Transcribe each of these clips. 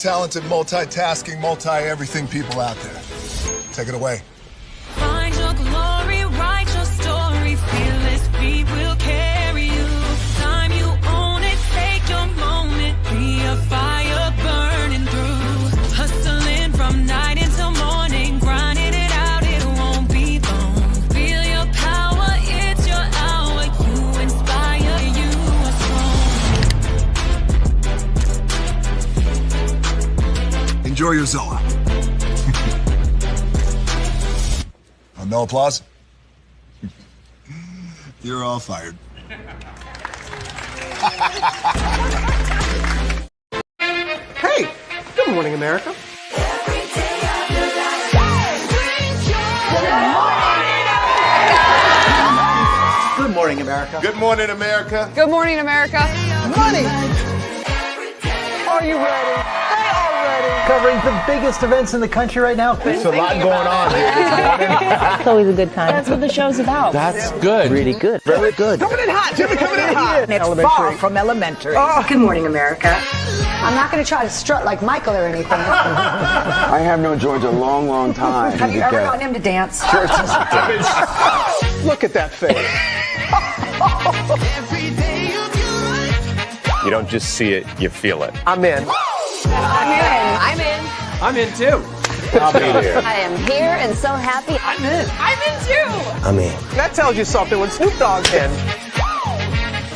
Talented, multitasking, multi-everything people out there. Take it away. Find your glory, write your story, fearless feet will carry you. Time you own it, take your moment, be a fire burning through. Hustling from night until morning, grinding it out, it won't be long. Feel your power, it's your hour, you inspire, you are strong. Enjoy your Zoa. No applause? You're all fired. Hey, good morning, America. Good morning, America. Good morning, America. Good morning, America. Money. Are you ready? They are ready. Covering the biggest events in the country right now. There's a lot going on here. It's always a good time. That's what the show's about. That's good. Really good. Very good. Coming in hot. Jimmy coming in hot. It's far from elementary. Good morning, America. I'm not going to try to strut like Michael or anything. I have known George a long, long time. Have you ever gotten him to dance? Look at that face. You don't just see it, you feel it. I'm in. I'm in. I'm in too. I'll be there. I am here and so happy. I'm in. I'm in too. I'm in. That tells you something when Snoop Dogg's in.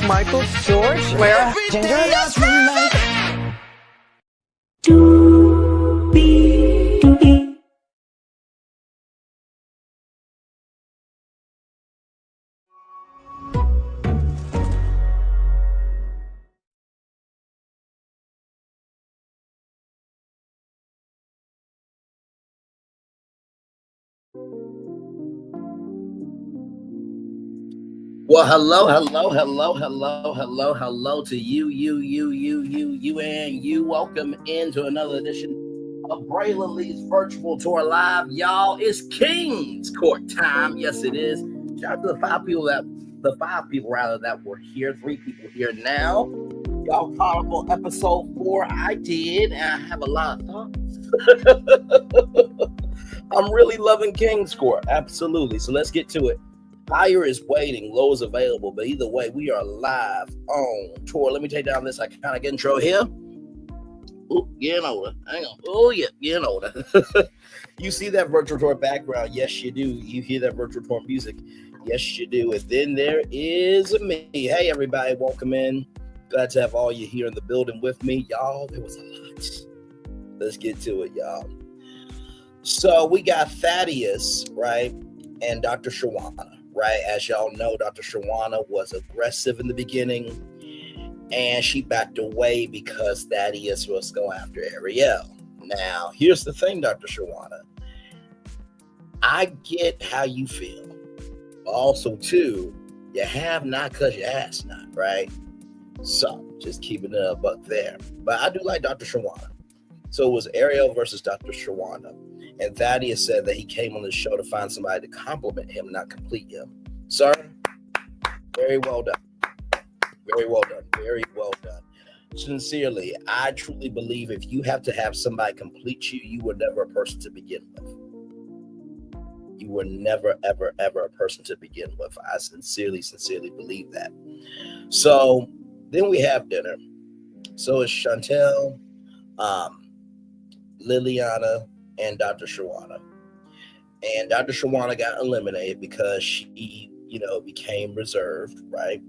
Michael, George, Lara, Ginger. Well, hello to you, and you. Welcome into another edition of Braylon Lee's Virtual Tour Live. Y'all, it's King's Court time. Yes, it is. Shout out to the five people that were here. 3 people here now. Y'all caught up on episode 4. I did, and I have a lot of thoughts. I'm really loving King's Court. Absolutely. So let's get to it. Higher is waiting, low is available, but either way, we are live on tour. Let me take down this iconic intro here. Ooh, getting older. Hang on. Oh, yeah, getting older. You see that virtual tour background? Yes, you do. You hear that virtual tour music? Yes, you do. And then there is me. Hey, everybody, welcome in. Glad to have all you here in the building with me. Y'all, there was a lot. Let's get to it, y'all. So we got Thaddeus, right, and Dr. Shawana. Right, as y'all know, Dr. Shawana was aggressive in the beginning, and she backed away because Thaddeus was going after Arielle. Now, here's the thing, Dr. Shawana. I get how you feel. Also, too, you have not because you ask not, right? So, just keeping it a buck there. But I do like Dr. Shawana. So it was Arielle versus Dr. Shawana. And Thaddeus said that he came on the show to find somebody to compliment him, not complete him. Sir, very well done. Very well done. Very well done. Sincerely, I truly believe if you have to have somebody complete you, you were never a person to begin with. You were never, ever, ever a person to begin with. I sincerely believe that. So then we have dinner. So it's Chantel, Liliana, and Dr. Shawana. And Dr. Shawana got eliminated because she, became reserved, right?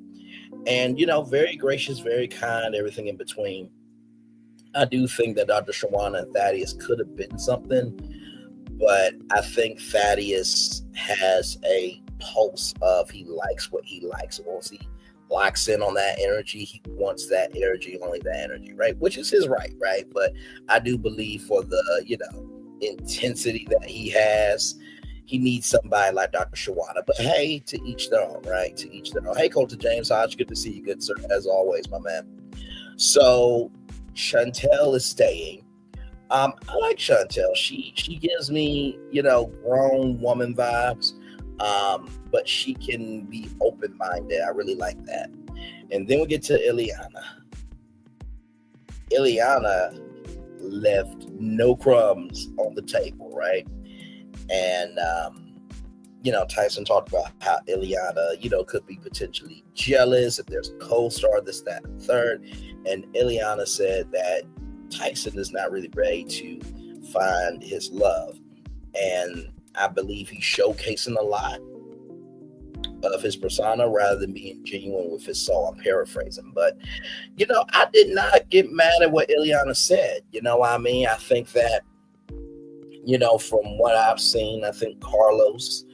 And, very gracious, very kind, everything in between. I do think that Dr. Shawana and Thaddeus could have been something, but I think Thaddeus has a pulse of he likes what he likes. Once he locks in on that energy, he wants that energy, only that energy, right? Which is his right? But I do believe for the, intensity that he has, he needs somebody like Dr. Shawana. But hey, to each their own, right? To each their own. Hey, Coach James Hodge, good to see you, good sir, as always, my man. So Chantel is staying. I like Chantel. She gives me, grown woman vibes. But she can be open-minded. I really like that. And then we get to Ileana. Ileana left no crumbs on the table, right? And Tyson talked about how Ileana, could be potentially jealous if there's a co-star, this, that, and third. And Ileana said that Tyson is not really ready to find his love. And I believe he's showcasing a lot of his persona rather than being genuine with his soul. I'm paraphrasing, but I did not get mad at what Ileana said. You know what I mean? I think that, from what I've seen, I think Carlos,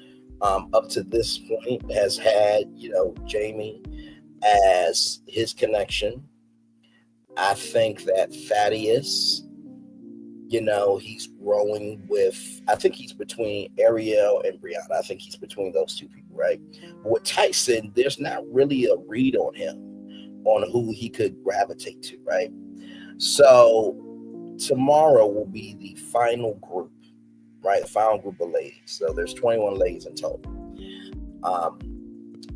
up to this point, has had, Jamie as his connection. I think that Thaddeus, he's growing with, I think he's between Arielle and Brianna. I think he's between those two people, right? But with Tyson, there's not really a read on him, on who he could gravitate to, right? So tomorrow will be the final group, right? The final group of ladies. So there's 21 ladies in total.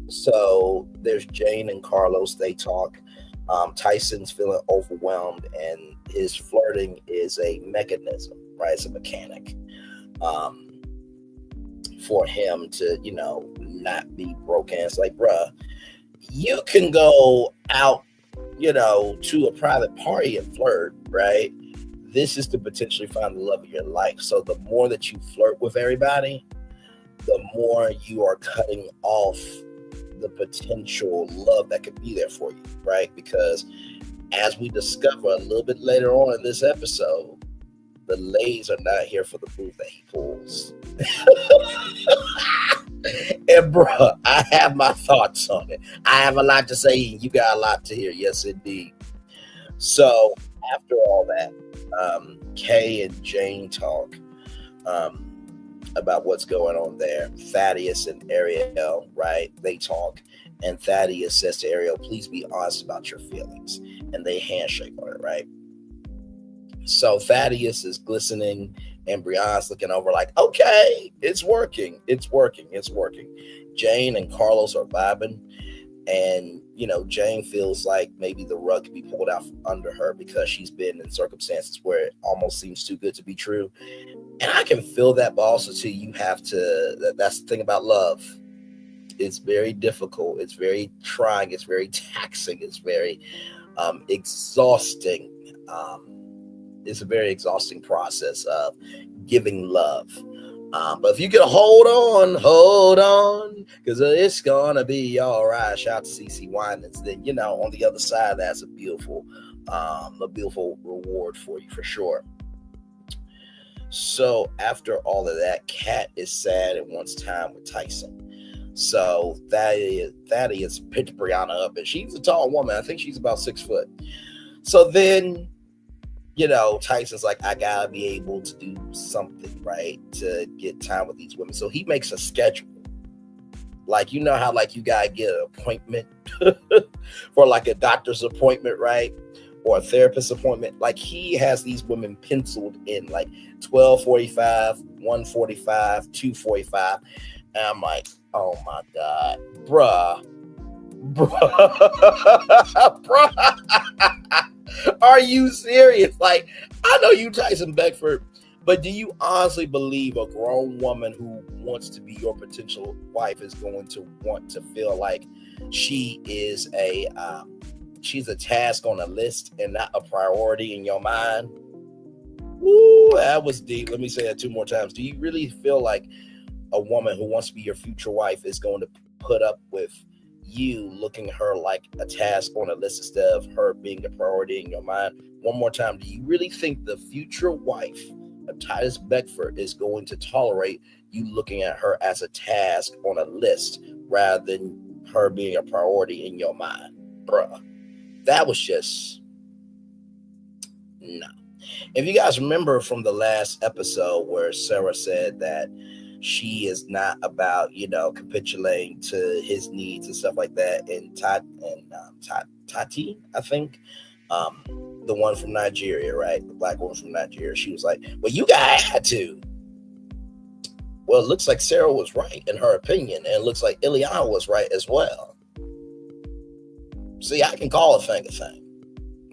So there's Jane and Carlos, they talk. Tyson's feeling overwhelmed, and his flirting is a mechanism, right? It's a mechanic for him to, not be broken. It's like, bruh, you can go out, to a private party and flirt, right? This is to potentially find the love of your life. So the more that you flirt with everybody, the more you are cutting off the potential love that could be there for you, right? Because as we discover a little bit later on in this episode, the ladies are not here for the move that he pulls. And bruh, I have my thoughts on it. I have a lot to say, and you got a lot to hear. Yes, indeed. So after all that, Kay and Jane talk about what's going on there. Thaddeus and Arielle, right? They talk, and Thaddeus says to Arielle, please be honest about your feelings. And they handshake on it, right? So Thaddeus is glistening, and Brianna's looking over like, okay, it's working. Jane and Carlos are vibing, and Jane feels like maybe the rug could be pulled out from under her because she's been in circumstances where it almost seems too good to be true. And I can feel that, but also too, you have to, that's the thing about love. It's very difficult. It's very trying. It's very taxing. It's very exhausting. It's a very exhausting process of giving love. But if you can hold on, because it's gonna be all right. Shout out to CeCe Winans. Then on the other side, that's a beautiful reward for you for sure. So after all of that, Kat is sad and wants time with Tyson. So Thaddeus picked Brianna up, and she's a tall woman. I think she's about 6 foot. So then, Tyson's like, I gotta be able to do something, right, to get time with these women. So he makes a schedule. Like, how like you gotta get an appointment for like a doctor's appointment, right? Or a therapist appointment. Like, he has these women penciled in, like 12:45, 1:45, 2:45. And I'm like, oh my God, bruh. Are you serious? Like, I know you, Tyson Beckford, but do you honestly believe a grown woman who wants to be your potential wife is going to want to feel like she is she's a task on a list and not a priority in your mind? Ooh, that was deep. Let me say that 2 more times. Do you really feel like a woman who wants to be your future wife is going to put up with you looking at her like a task on a list instead of her being a priority in your mind? One more time. Do you really think the future wife of Tyson Beckford is going to tolerate you looking at her as a task on a list rather than her being a priority in your mind? Bruh, that was just no. If you guys remember from the last episode where Sarah said that she is not about, capitulating to his needs and stuff like that. And Tati, I think, the one from Nigeria, right? The black woman from Nigeria. She was like, well, you guys had to. Well, it looks like Sarah was right in her opinion. And it looks like Ileana was right as well. See, I can call a thing.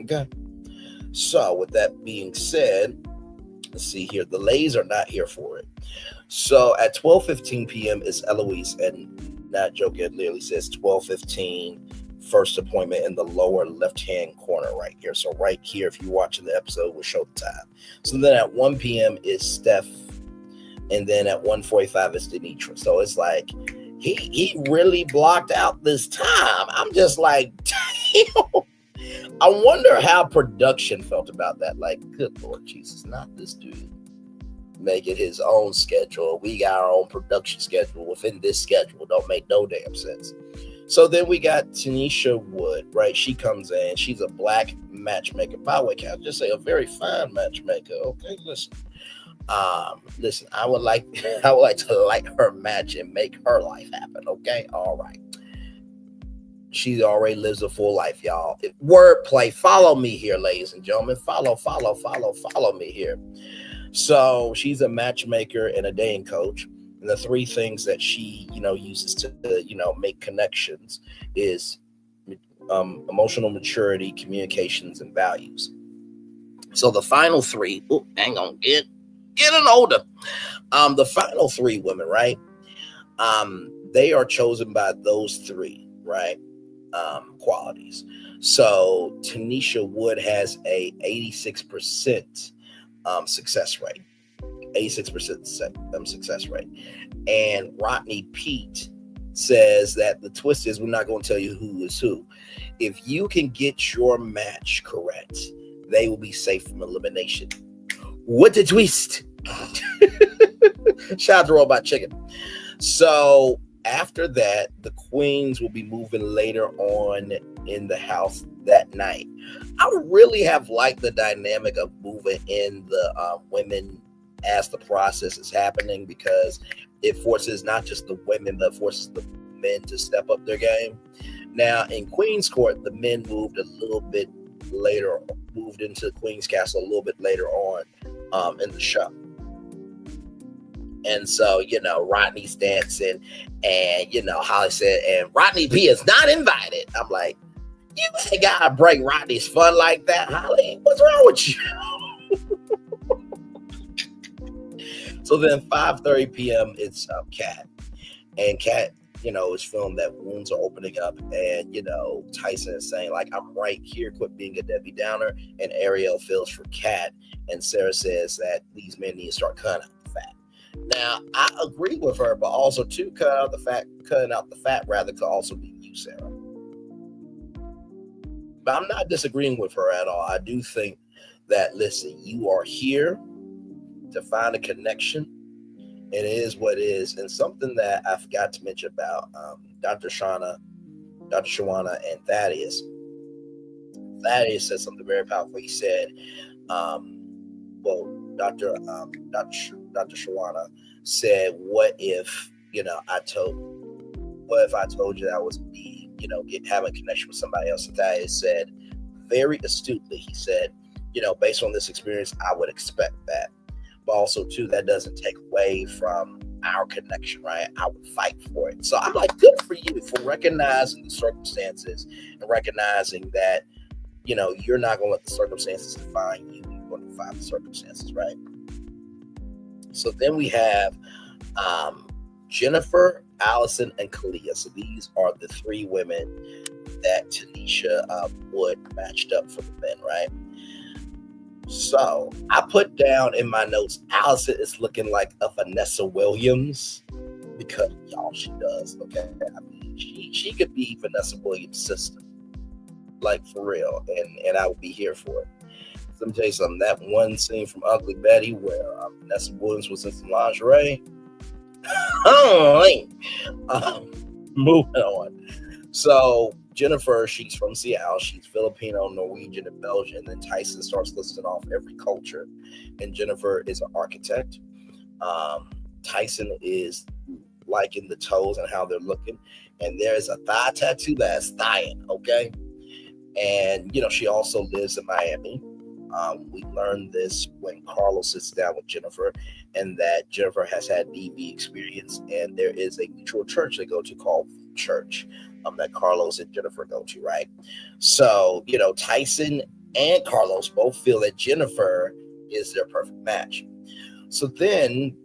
Okay. So with that being said, let's see here. The ladies are not here for it. So at 12:15 p.m. is Eloise, and not joking, it literally says 12:15, first appointment in the lower left-hand corner right here. So right here, if you're watching the episode, will show the time. So then at 1 p.m. is Steph, and then at 1:45 is Denitra. So it's like he really blocked out this time. I'm just like, damn. I wonder how production felt about that. Like, good Lord Jesus, not this dude making his own schedule. We got our own production schedule within this schedule. Don't make no damn sense. So then we got Tanisha Wood, right? She comes in. She's a black matchmaker. By the way, can I just say a very fine matchmaker? Okay, listen. Listen, I would like to light her match and make her life happen. Okay, all right. She already lives a full life, y'all. Wordplay. Follow me here, ladies and gentlemen. Follow me here. So she's a matchmaker and a dating coach. And the three things that she, uses to, make connections is emotional maturity, communications, and values. So the final three, hang on, getting older. The final three women, right? They are chosen by those three, right? Qualities. So Tanisha Wood has a 86% success rate. 86% success rate. And Rodney Pete says that the twist is we're not going to tell you who is who. If you can get your match correct, they will be safe from elimination. What the twist? Shout out to Robot Chicken. So after that, the queens will be moving later on in the house that night. I really have liked the dynamic of moving in the women as the process is happening, because it forces not just the women, but forces the men to step up their game. Now in Queen's Court, the men moved a little bit later, moved into Queen's Castle a little bit later on in the show. And so, Rodney's dancing, and, Holly said, and Rodney P is not invited. I'm like, you ain't got to break Rodney's fun like that, Holly. What's wrong with you? So then 5:30 p.m. it's Kat. And Kat, is feeling that wounds are opening up. And, Tyson is saying, like, I'm right here, quit being a Debbie Downer. And Arielle feels for Kat. And Sarah says that these men need to start cutting out the fat. Now, I agree with her, but also too, cutting out the fat rather could also be you, Sarah. But I'm not disagreeing with her at all. I do think that, listen, you are here to find a connection. It is what it is. And something that I forgot to mention about Dr. Shawana and Thaddeus. Thaddeus said something very powerful. He said, Dr. Shawana said, what if I told you that I was having a connection with somebody else? And Thaddeus said very astutely, he said, based on this experience, I would expect that. But also too, that doesn't take away from our connection, right? I would fight for it. So I'm like, good for you for recognizing the circumstances and recognizing that, you're not going to let the circumstances define you. You're going to define the circumstances, right? So then we have Jennifer, Allison, and Kalia. So these are the three women that Tanisha Wood matched up for the men, right? So I put down in my notes, Allison is looking like a Vanessa Williams, because y'all, she does. Okay, I mean, she could be Vanessa Williams' sister, like for real, and I would be here for it. Let me tell you something. That one scene from Ugly Betty where Vanessa Williams was in some lingerie. Moving on. So Jennifer, she's from Seattle. She's Filipino, Norwegian, and Belgian. And then Tyson starts listing off every culture. And Jennifer is an architect. Tyson is liking the toes and how they're looking. And there's a thigh tattoo that's thighin', okay? And, she also lives in Miami. We learned this when Carlos sits down with Jennifer, and that Jennifer has had DV experience. And there is a mutual church they go to called Church. That Carlos and Jennifer go to, right? So, Tyson and Carlos both feel that Jennifer is their perfect match. So then,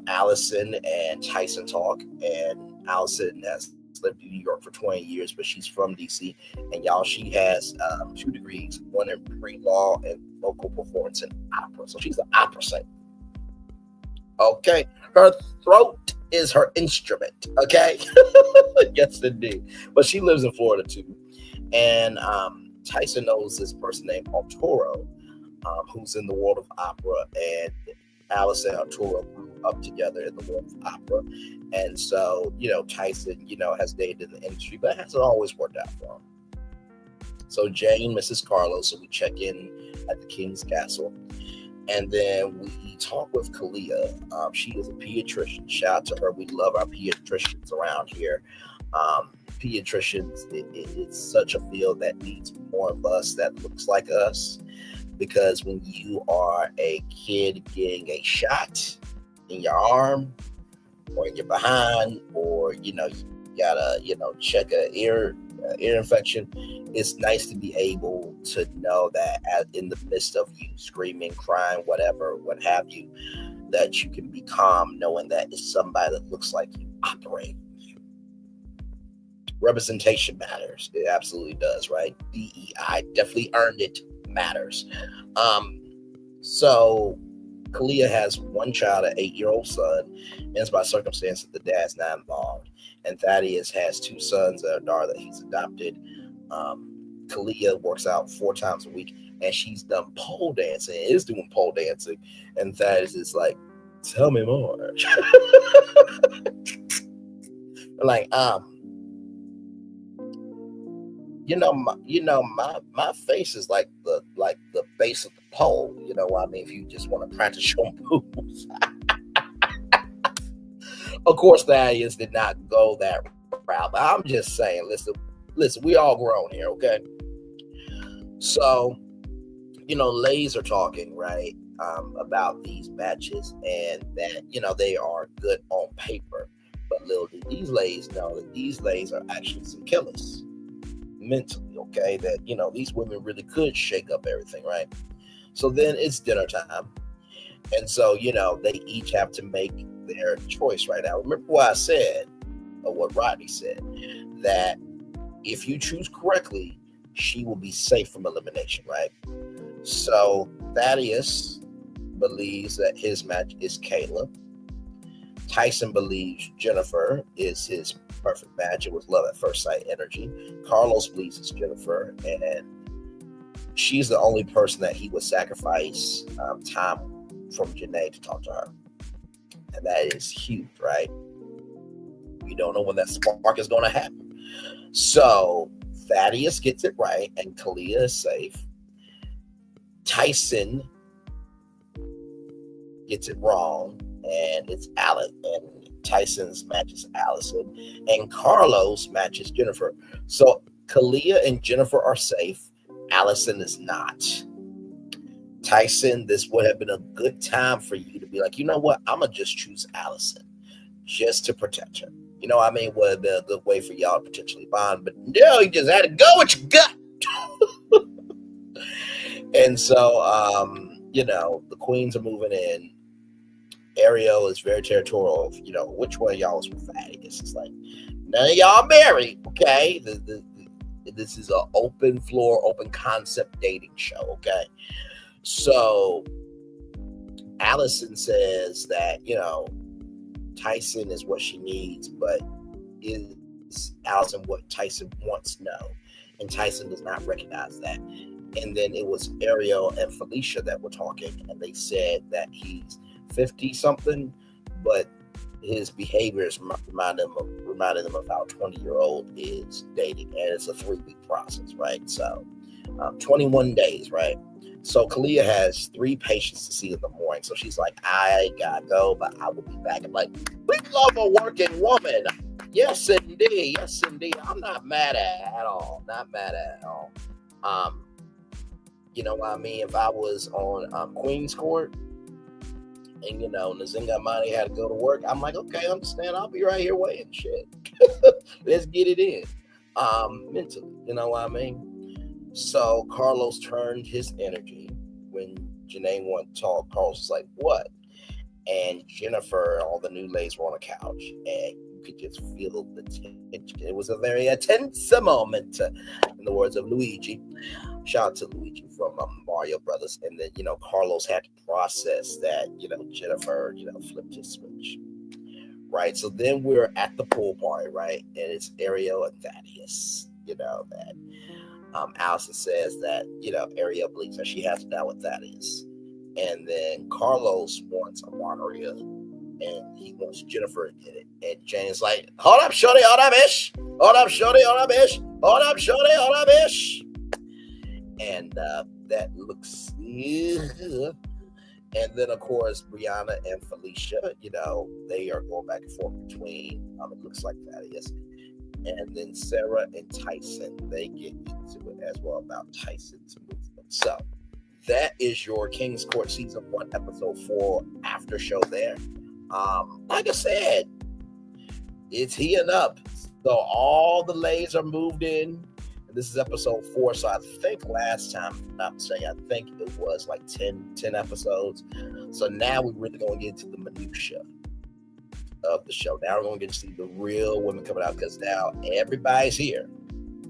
Allison and Tyson talk, and Allison has lived in New York for 20 years, but she's from DC. And y'all, she has 2 degrees, one in pre-law and vocal performance in opera. So she's an opera singer. Okay. Her throat is her instrument. Okay. Yes, indeed. But she lives in Florida too. And Tyson knows this person named Arturo, who's in the world of opera, and Allison and Arturo grew up together in the world of opera. And so, Tyson, has dated in the industry, but it hasn't always worked out for him. So Jane, Mrs. Carlos, so we check in at the King's Castle. And then we talk with Kalia. She is a pediatrician. Shout out to her. We love our pediatricians around here. Pediatricians, it's such a field that needs more of us that looks like us. Because when you are a kid getting a shot in your arm or in your behind, or you gotta check an ear infection, it's nice to be able to know that in the midst of you screaming, crying, whatever, what have you, that you can be calm knowing that it's somebody that looks like you operating. Representation matters. It absolutely does, right? DEI definitely earned it. Matters. So Kalia has one child, an 8-year-old son, and it's by circumstance that the dad's not involved. And Thaddeus has 2 sons and a daughter that he's adopted. Kalia works out 4 times a week, and she's done pole dancing, is doing pole dancing, and Thaddeus is like, tell me more. Like, my face is like the base of the pole. You know what I mean? If you just want to practice your moves. Of course, Thaddeus did not go that route. But I'm just saying, listen, we all grown here, okay? So, ladies are talking, right, about these matches, and that, they are good on paper. But little do these ladies know that these ladies are actually some killers. Mentally, okay, that these women really could shake up everything, right? So then it's dinner time, and so they each have to make their choice right now. Remember what I said, or what Rodney said, that if you choose correctly, she will be safe from elimination, right? So Thaddeus believes that his match is Kayla. Tyson believes Jennifer is his perfect match. It was love at first sight energy. Carlos believes it's Jennifer, and she's the only person that he would sacrifice time from Janae to talk to her. And that is huge, right? We don't know when that spark is going to happen. So Thaddeus gets it right, and Kalia is safe. Tyson gets it wrong, and it's Allison, and Tyson's matches Allison, and Carlos matches Jennifer. So Kalia and Jennifer are safe. Allison is not. Tyson, this would have been a good time for you to be like, you know what? I'm going to just choose Allison just to protect her. You know what I mean? Would have been a good way for y'all to potentially bond, but no, you just had to go with your gut. And so, the queens are moving in. Arielle is very territorial of, which one of y'all is with Thaddeus. It's like, none of y'all married, okay? This is an open floor, open concept dating show, okay? So Allison says that, Tyson is what she needs, but is Allison what Tyson wants? No. And Tyson does not recognize that. And then it was Arielle and Felicia that were talking, and they said that he's 50-something, but his behaviors reminded them of how a 20-year-old is dating, and it's a 3-week process, right? So 21 days, right? So Kalia has 3 patients to see in the morning, so she's like, I gotta go, but I will be back. I'm like, we love a working woman. Yes, indeed. I'm not mad at all. Not mad at all. You know what I mean? If I was on Queen's Court, and Nzinga Mane had to go to work, I'm like, okay, understand. I'll be right here waiting. Shit, let's get it in. Mentally, you know what I mean. So Carlos turned his energy when Janae wanted to talk. Carlos was like, what? And Jennifer and all the new ladies were on a couch, and you could just feel the tension. It was a very tense moment, in the words of Luigi. Shout out to Luigi from Mario Brothers. And then, Carlos had to process that, Jennifer, flipped his switch. Right. So then we're at the pool party, right? And it's Arielle and Thaddeus, that Allison says that, Arielle believes that she has to die with Thaddeus. And then Carlos wants a margarita, and he wants Jennifer to get it. And Jane's like, hold up, shorty, hold up, ish. Hold up, shorty, hold up, ish. Hold up, shorty, hold up, ish. And that looks, and then, of course, Brianna and Felicia, they are going back and forth between, it looks like Thaddeus. And then Sarah and Tyson, they get into it as well about Tyson's movement. So that is your King's Court Season 1, Episode 4 after show there. Like I said, it's heating up. So all the ladies are moved in. This is Episode 4. So I think last time, I think it was like 10 episodes. So now we're really going to get into the minutia of the show. Now we're going to get to see the real women coming out, because now everybody's here.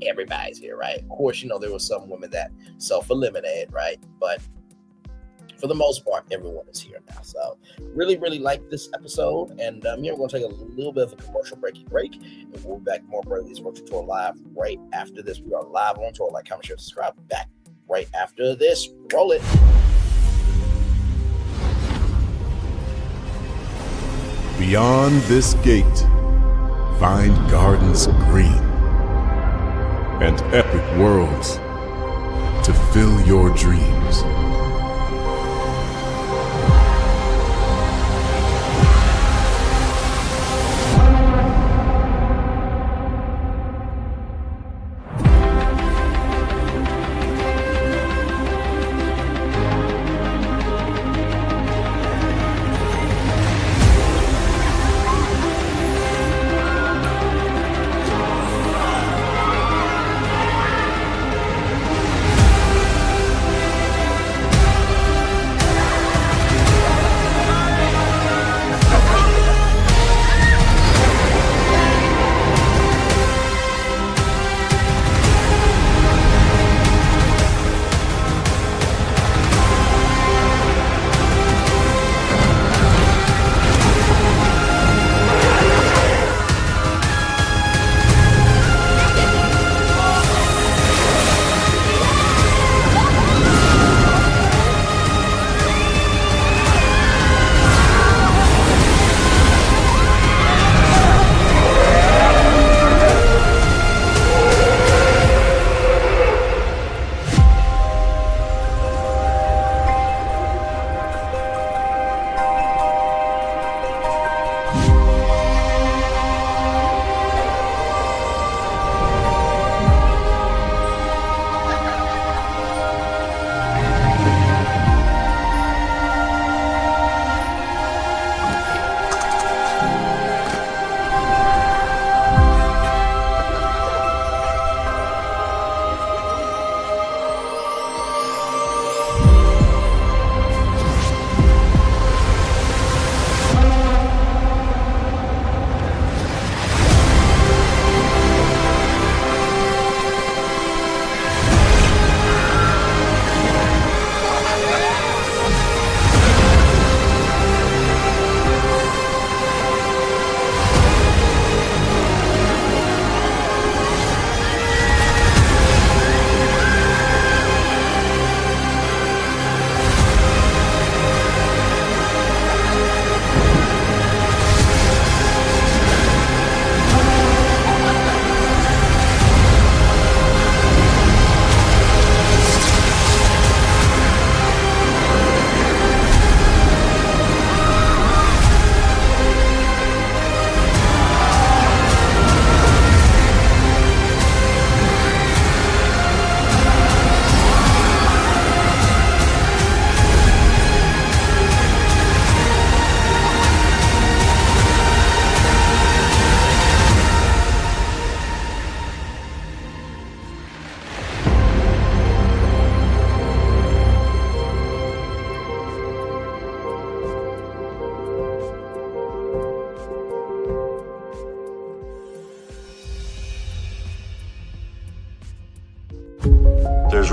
Everybody's here, right? Of course, there were some women that self-eliminated, right? But for the most part, everyone is here now. So really, really like this episode. And we're going to take a little bit of a commercial break. And we'll be back more Bradley's Virtual Tour live right after this. We are live on tour. Like, comment, share, subscribe. Back right after this. Roll it. Beyond this gate, find gardens green and epic worlds to fill your dreams.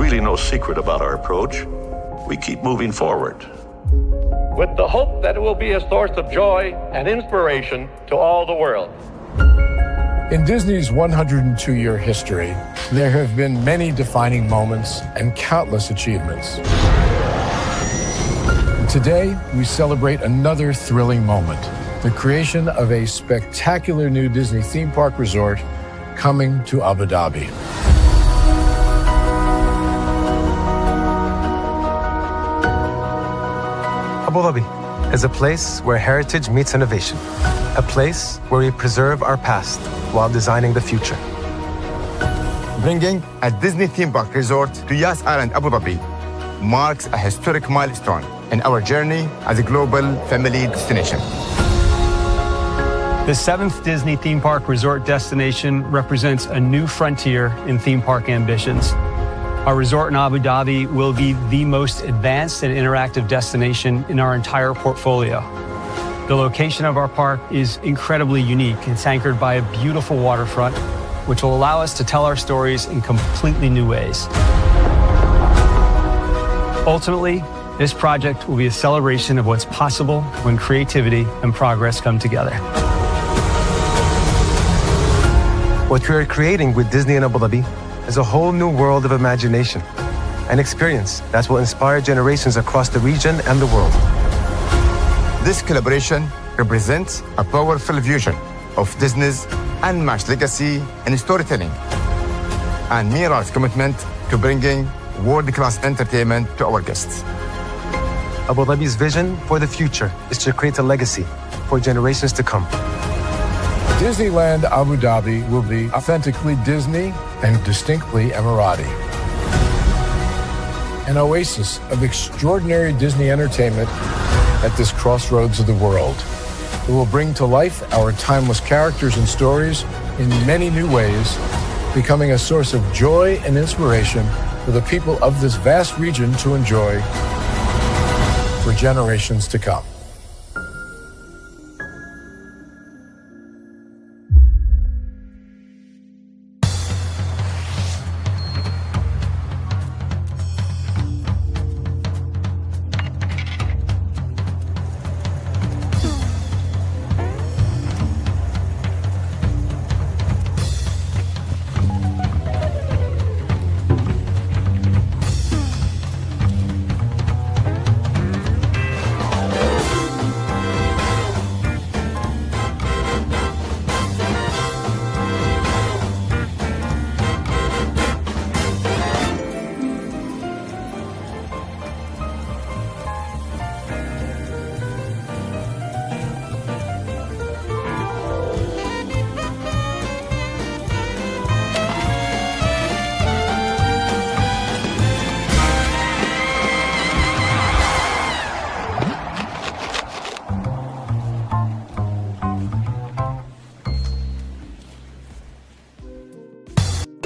really no secret about our approach. We keep moving forward, with the hope that it will be a source of joy and inspiration to all the world. In Disney's 102-year history, there have been many defining moments and countless achievements. Today, we celebrate another thrilling moment, the creation of a spectacular new Disney theme park resort coming to Abu Dhabi. Abu Dhabi is a place where heritage meets innovation, a place where we preserve our past while designing the future. Bringing a Disney theme park resort to Yas Island, Abu Dhabi marks a historic milestone in our journey as a global family destination. The 7th Disney theme park resort destination represents a new frontier in theme park ambitions. Our resort in Abu Dhabi will be the most advanced and interactive destination in our entire portfolio. The location of our park is incredibly unique. It's anchored by a beautiful waterfront, which will allow us to tell our stories in completely new ways. Ultimately, this project will be a celebration of what's possible when creativity and progress come together. What we are creating with Disney in Abu Dhabi is a whole new world of imagination, an experience that will inspire generations across the region and the world. This collaboration represents a powerful fusion of Disney's unmatched legacy in storytelling and Mira's commitment to bringing world-class entertainment to our guests. Abu Dhabi's vision for the future is to create a legacy for generations to come. Disneyland Abu Dhabi will be authentically Disney and distinctly Emirati. An oasis of extraordinary Disney entertainment at this crossroads of the world. It will bring to life our timeless characters and stories in many new ways, becoming a source of joy and inspiration for the people of this vast region to enjoy for generations to come.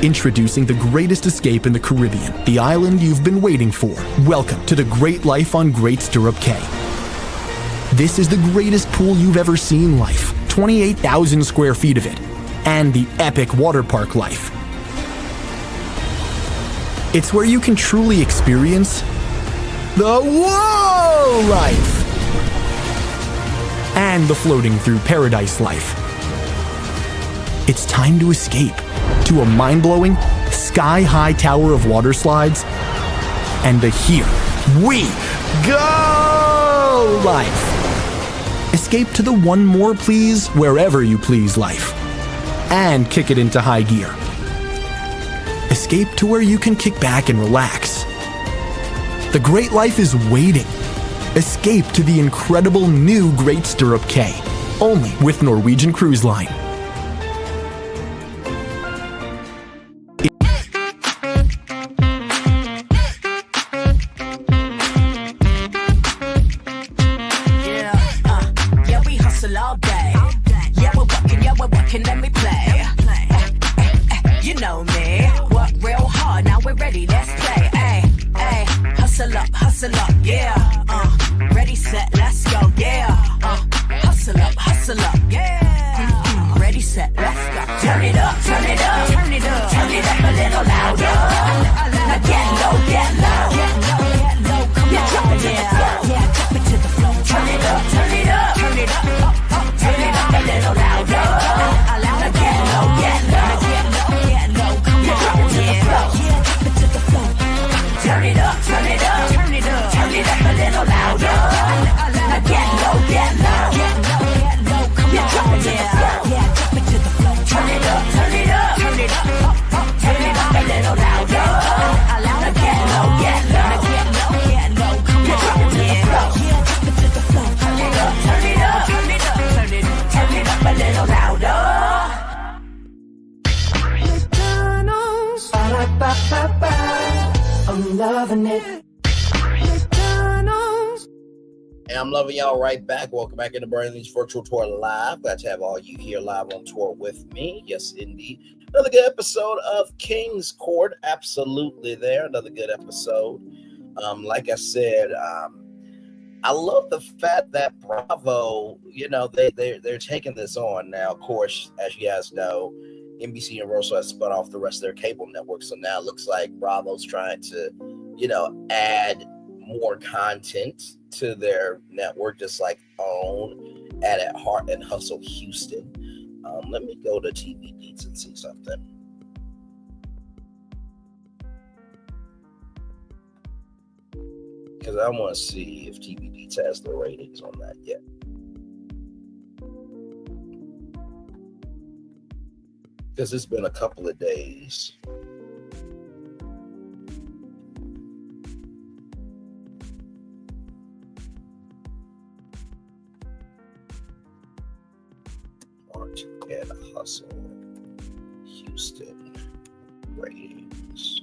Introducing the greatest escape in the Caribbean, the island you've been waiting for. Welcome to the Great Life on Great Stirrup Cay. This is the greatest pool you've ever seen life, 28,000 square feet of it, and the epic water park life. It's where you can truly experience the whoa life and the floating through paradise life. It's time to escape to a mind-blowing, sky-high tower of water slides and the Here We Go life. Escape to the One More Please Wherever You Please life and kick it into high gear. Escape to where you can kick back and relax. The great life is waiting. Escape to the incredible new Great Stirrup Cay, only with Norwegian Cruise Line. Turn it up a little louder. Now get low. I'm loving y'all right back. Welcome back into Burning League's virtual tour live. Glad to have all you here live on tour with me. Yes, indeed. Another good episode of King's Court. Absolutely there. Another good episode. Like I said, I love the fact that Bravo, they're taking this on now. Of course, as you guys know, NBC Universal has spun off the rest of their cable network. So now it looks like Bravo's trying to, add more content to their network, just like OWN, added Heart and Hustle Houston. Let me go to TV Deets and see something. Because I want to see if TV Deets has the ratings on that yet. Because it's been a couple of days. Heart and Hustle Houston ratings.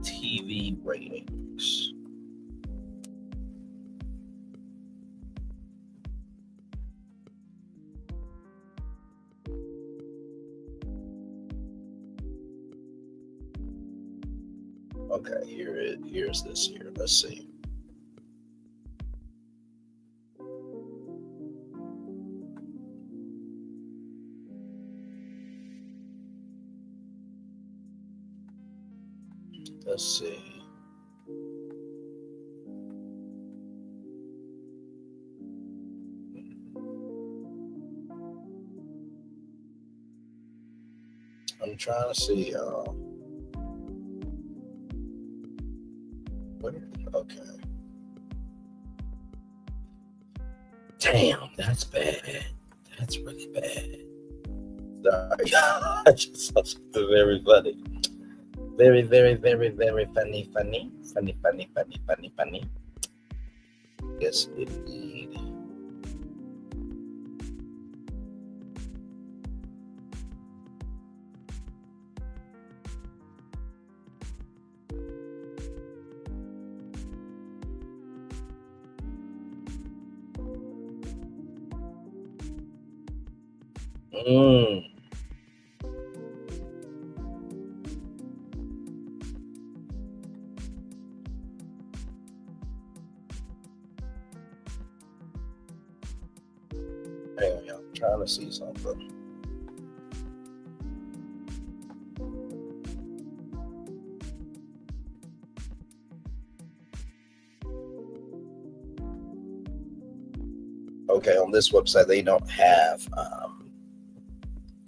TV ratings. Okay, here's this here. Let's see. Let's see. I'm trying to see, y'all. Okay. Damn, that's bad. That's really bad. Sorry. I just saw something very funny. Very, very, very, very funny. Yes, indeed. Hang on, y'all. I'm trying to see something. Okay, on this website, they don't have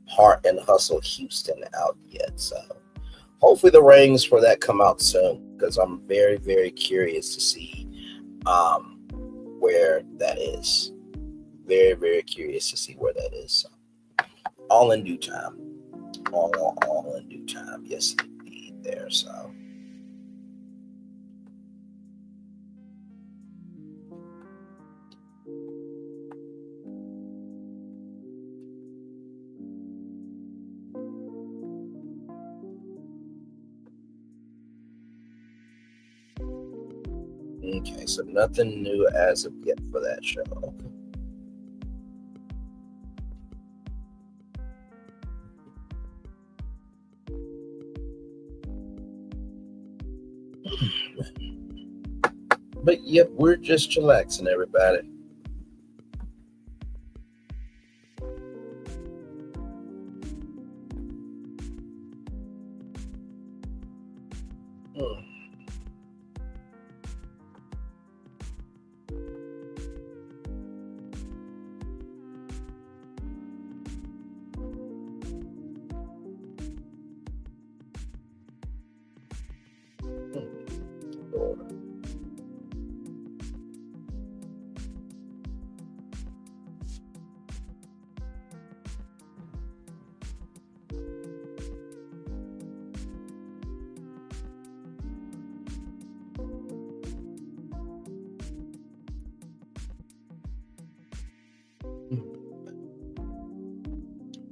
Heart and Hustle Houston out yet. So hopefully the ratings for that come out soon, because I'm very, very curious to see where that is. Very, very curious to see where that is. So, all in due time. All in due time. Yes, indeed. There. So. Okay, so nothing new as of yet for that show. But yep, we're just chillaxing, everybody.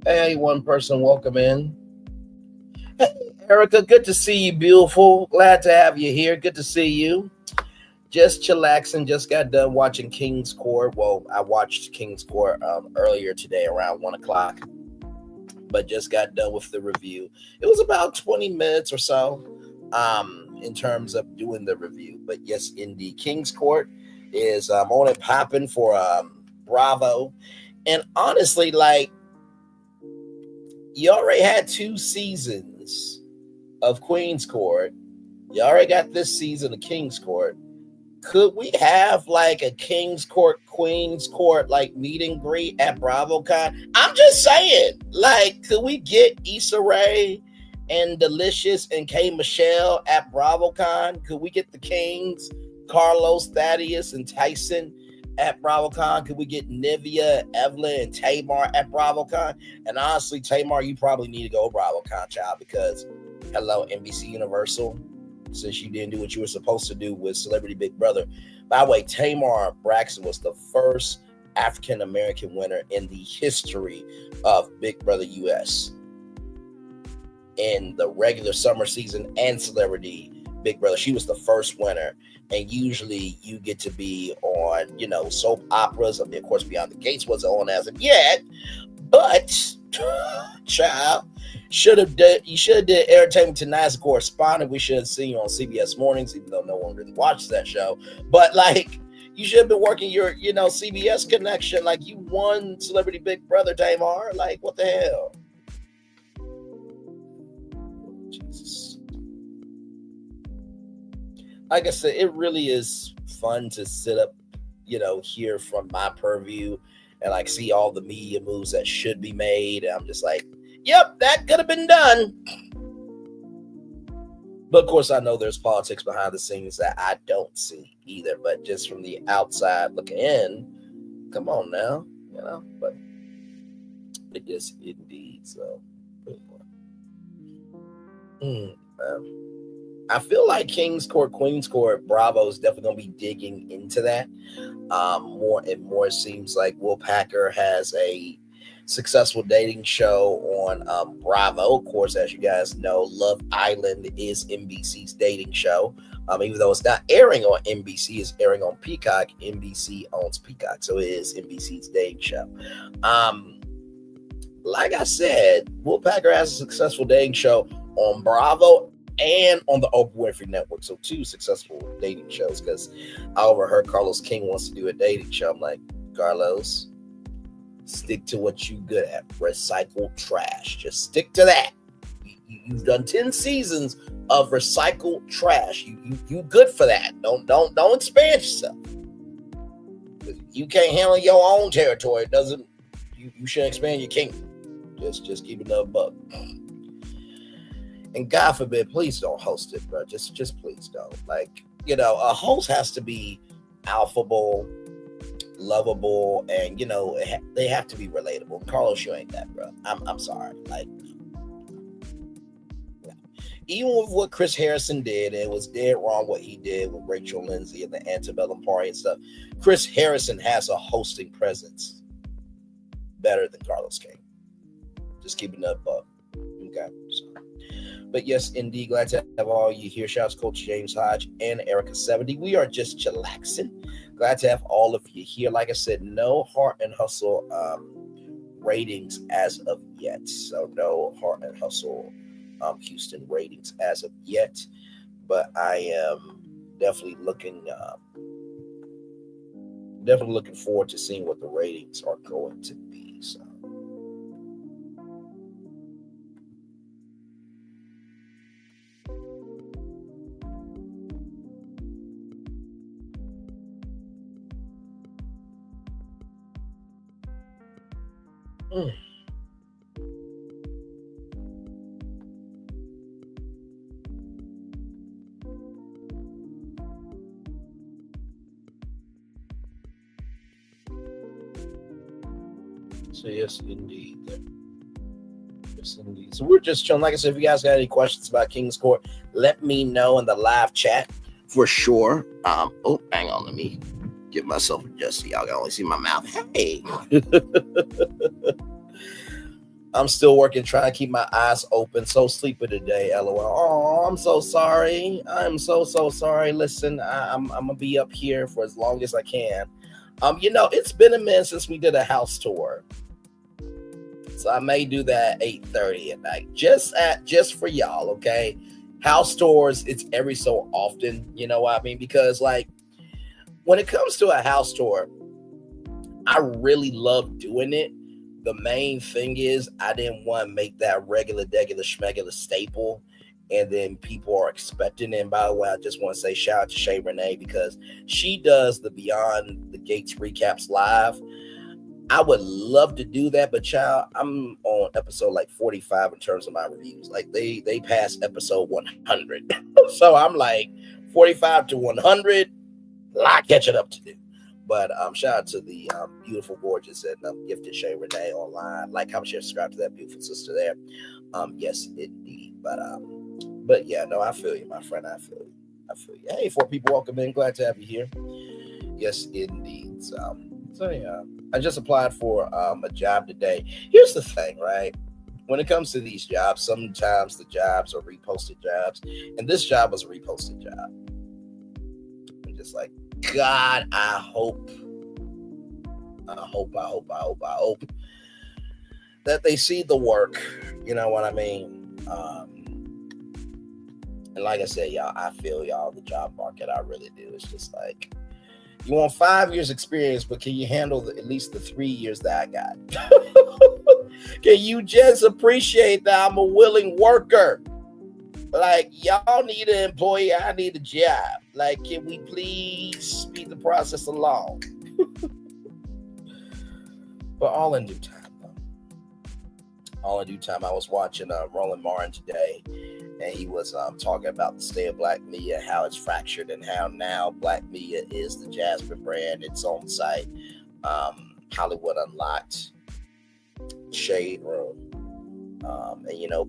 Hey, one person, welcome in. Hey, Erica, good to see you, beautiful. Glad to have you here. Good to see you. Just chillaxing. Just got done watching King's Court. Well, I watched King's Court earlier today around 1 o'clock, but just got done with the review. It was about 20 minutes or so in terms of doing the review. But yes, indeed, King's Court is on and popping for Bravo. And honestly, like, you already had 2 seasons of Queen's Court. You already got this season of King's Court. Could we have like a King's Court, Queen's Court, like meet and greet at BravoCon? I'm just saying, like, could we get Issa Rae and Delicious and K Michelle at BravoCon? Could we get the Kings, Carlos, Thaddeus, and Tyson at BravoCon? Could we get Nivea, Evelyn, and Tamar at BravoCon? And honestly, Tamar, you probably need to go to BravoCon, child, because hello, NBC Universal, since you didn't do what you were supposed to do with Celebrity Big Brother. By the way, Tamar Braxton was the first African-American winner in the history of Big Brother US in the regular summer season and Celebrity Big Brother. She was the first winner. And usually you get to be on, you know, soap operas. I mean, of course, Beyond the Gates wasn't on as of yet, but child, you should have did Entertainment Tonight's Correspondent. We should have seen you on CBS Mornings, even though no one really watches that show. But like, you should have been working your, you know, CBS connection. Like, you won Celebrity Big Brother, Tamar. Like, what the hell? Jesus. Like I said, it really is fun to sit up, you know, here from my purview and like see all the media moves that should be made. And I'm just like, yep, that could have been done. But of course, I know there's politics behind the scenes that I don't see either. But just from the outside looking in, come on now, you know. But yes, indeed. So, I feel like King's Court, Queen's Court, Bravo is definitely going to be digging into that more and more. It seems like Will Packer has a successful dating show on Bravo. Of course, as you guys know, Love Island is NBC's dating show. Even though it's not airing on NBC, it's airing on Peacock. NBC owns Peacock, so it is NBC's dating show. Like I said, Will Packer has a successful dating show on Bravo and on the Oprah Winfrey Network. So 2 successful dating shows, because I overheard Carlos King wants to do a dating show. I'm like, Carlos, stick to what you good at. Recycle trash. Just stick to that. You've done 10 seasons of recycled trash. You good for that. Don't expand yourself. If you can't handle your own territory, you shouldn't expand your kingdom. Just keep it a buck. And God forbid, please don't host it, bro. Just please don't. Like, you know, a host has to be alphable, lovable, and, you know, they have to be relatable. And Carlos, you ain't that, bro. I'm sorry. Like, even with what Chris Harrison did, it was dead wrong what he did with Rachel Lindsay and the Antebellum Party and stuff. Chris Harrison has a hosting presence better than Carlos King. Just keeping it up. Okay. So. But yes, indeed, glad to have all you here. Shouts Coach James Hodge and Erica 70. We are just chillaxing. Glad to have all of you here. Like I said, no Heart and Hustle ratings as of yet. So no Heart and Hustle Houston ratings as of yet. But I am definitely looking forward to seeing what the ratings are going to be. So. So yes, indeed. Yes, indeed. So we're just chilling. Like I said, if you guys got any questions about King's Court, let me know in the live chat for sure. Oh, hang on, let me get myself adjusted. Y'all can only see my mouth. Hey. I'm still working, trying to keep my eyes open. So sleepy today, LOL. Oh, I'm so sorry. I'm so sorry. Listen, I'm gonna be up here for as long as I can. It's been a minute since we did a house tour, so I may do that at 8:30 at night, just for y'all. Okay, house tours. It's every so often. You know what I mean? Because like when it comes to a house tour, I really love doing it. The main thing is I didn't want to make that regular schmegular staple, and then people are expecting it. And by the way, I just want to say shout out to Shay Renee, because she does the Beyond the Gates recaps live. I would love to do that, but child, I'm on episode like 45 in terms of my reviews. Like they passed episode 100. So I'm like 45 to 100, a lot catching up to do. But shout out to the beautiful, gorgeous, and gifted Shay Renee online. Like, comment, share, subscribe to that beautiful sister there. Yes, indeed. But yeah, no, I feel you, my friend. I feel you. Hey, 4 people, welcome in. Glad to have you here. Yes, indeed. So yeah, I just applied for a job today. Here's the thing, right? When it comes to these jobs, sometimes the jobs are reposted jobs, and this job was a reposted job. I'm just like, God, I hope that they see the work. You know what I mean? And like I said, y'all, I feel y'all, the job market, I really do. It's just like, you want 5 years experience, but can you handle at least the 3 years that I got? Can you just appreciate that I'm a willing worker? Like, y'all need an employee, I need a job. Like, can we please speed the process along? But all in due time, though. All in due time. I was watching Roland Martin today, and he was talking about the state of black media, how it's fractured, and how now black media is the Jasper brand, its own site, Hollywood Unlocked, Shade Room, and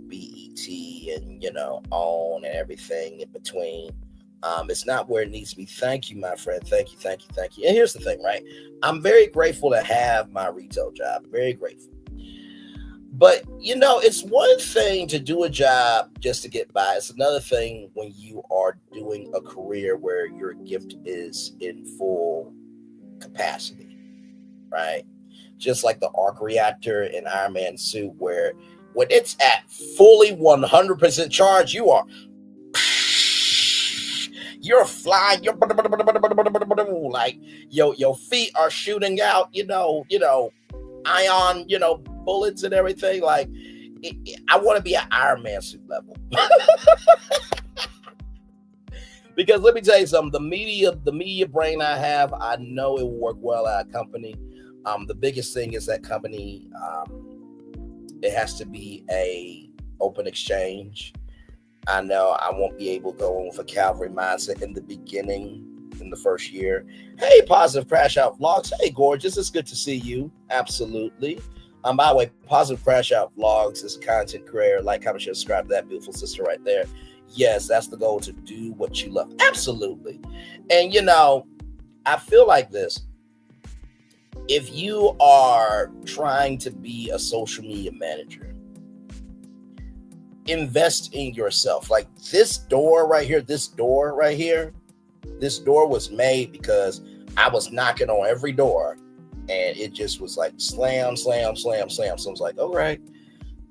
BET, and OWN, and everything in between. It's not where it needs to be. Thank you, my friend. Thank you. And here's the thing, right? I'm very grateful to have my retail job. Very grateful. But, it's one thing to do a job just to get by. It's another thing when you are doing a career where your gift is in full capacity, right? Just like the arc reactor in Iron Man suit, where when it's at fully 100% charge, you're flying, you're like your feet are shooting out, ion, bullets and everything. Like, I want to be at Iron Man suit level. Because let me tell you something, the media brain I have, I know it will work well at a company. The biggest thing is that company, it has to be a open exchange. I know I won't be able to go on with a Calvary mindset in the beginning, in the first year. Hey, Positive Crash Out Vlogs. Hey, gorgeous. It's good to see you. Absolutely. By the way, Positive Crash Out Vlogs is a content creator. Like, comment, share, subscribe to that beautiful sister right there. Yes, that's the goal, to do what you love. Absolutely. And, I feel like this. If you are trying to be a social media manager, invest in yourself. Like this door right here was made because I was knocking on every door and it just was like slam, slam, slam, slam. So I was like, all right,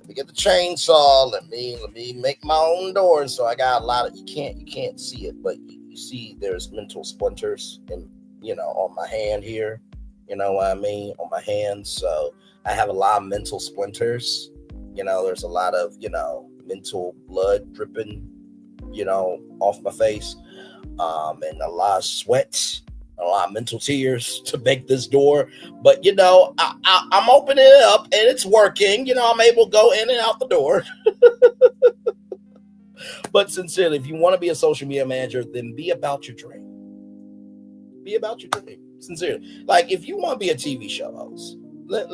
let me get the chainsaw. Let me make my own doors. So I got a lot of, you can't see it, but you see there's mental splinters and, on my hand here, you know what I mean? On my hands. So I have a lot of mental splinters. There's a lot of, mental blood dripping, off my face, and a lot of sweat, a lot of mental tears to make this door. But, I'm opening it up and it's working. I'm able to go in and out the door. But sincerely, if you want to be a social media manager, then be about your dream. Be about your dream. Sincerely. Like, if you want to be a TV show host, let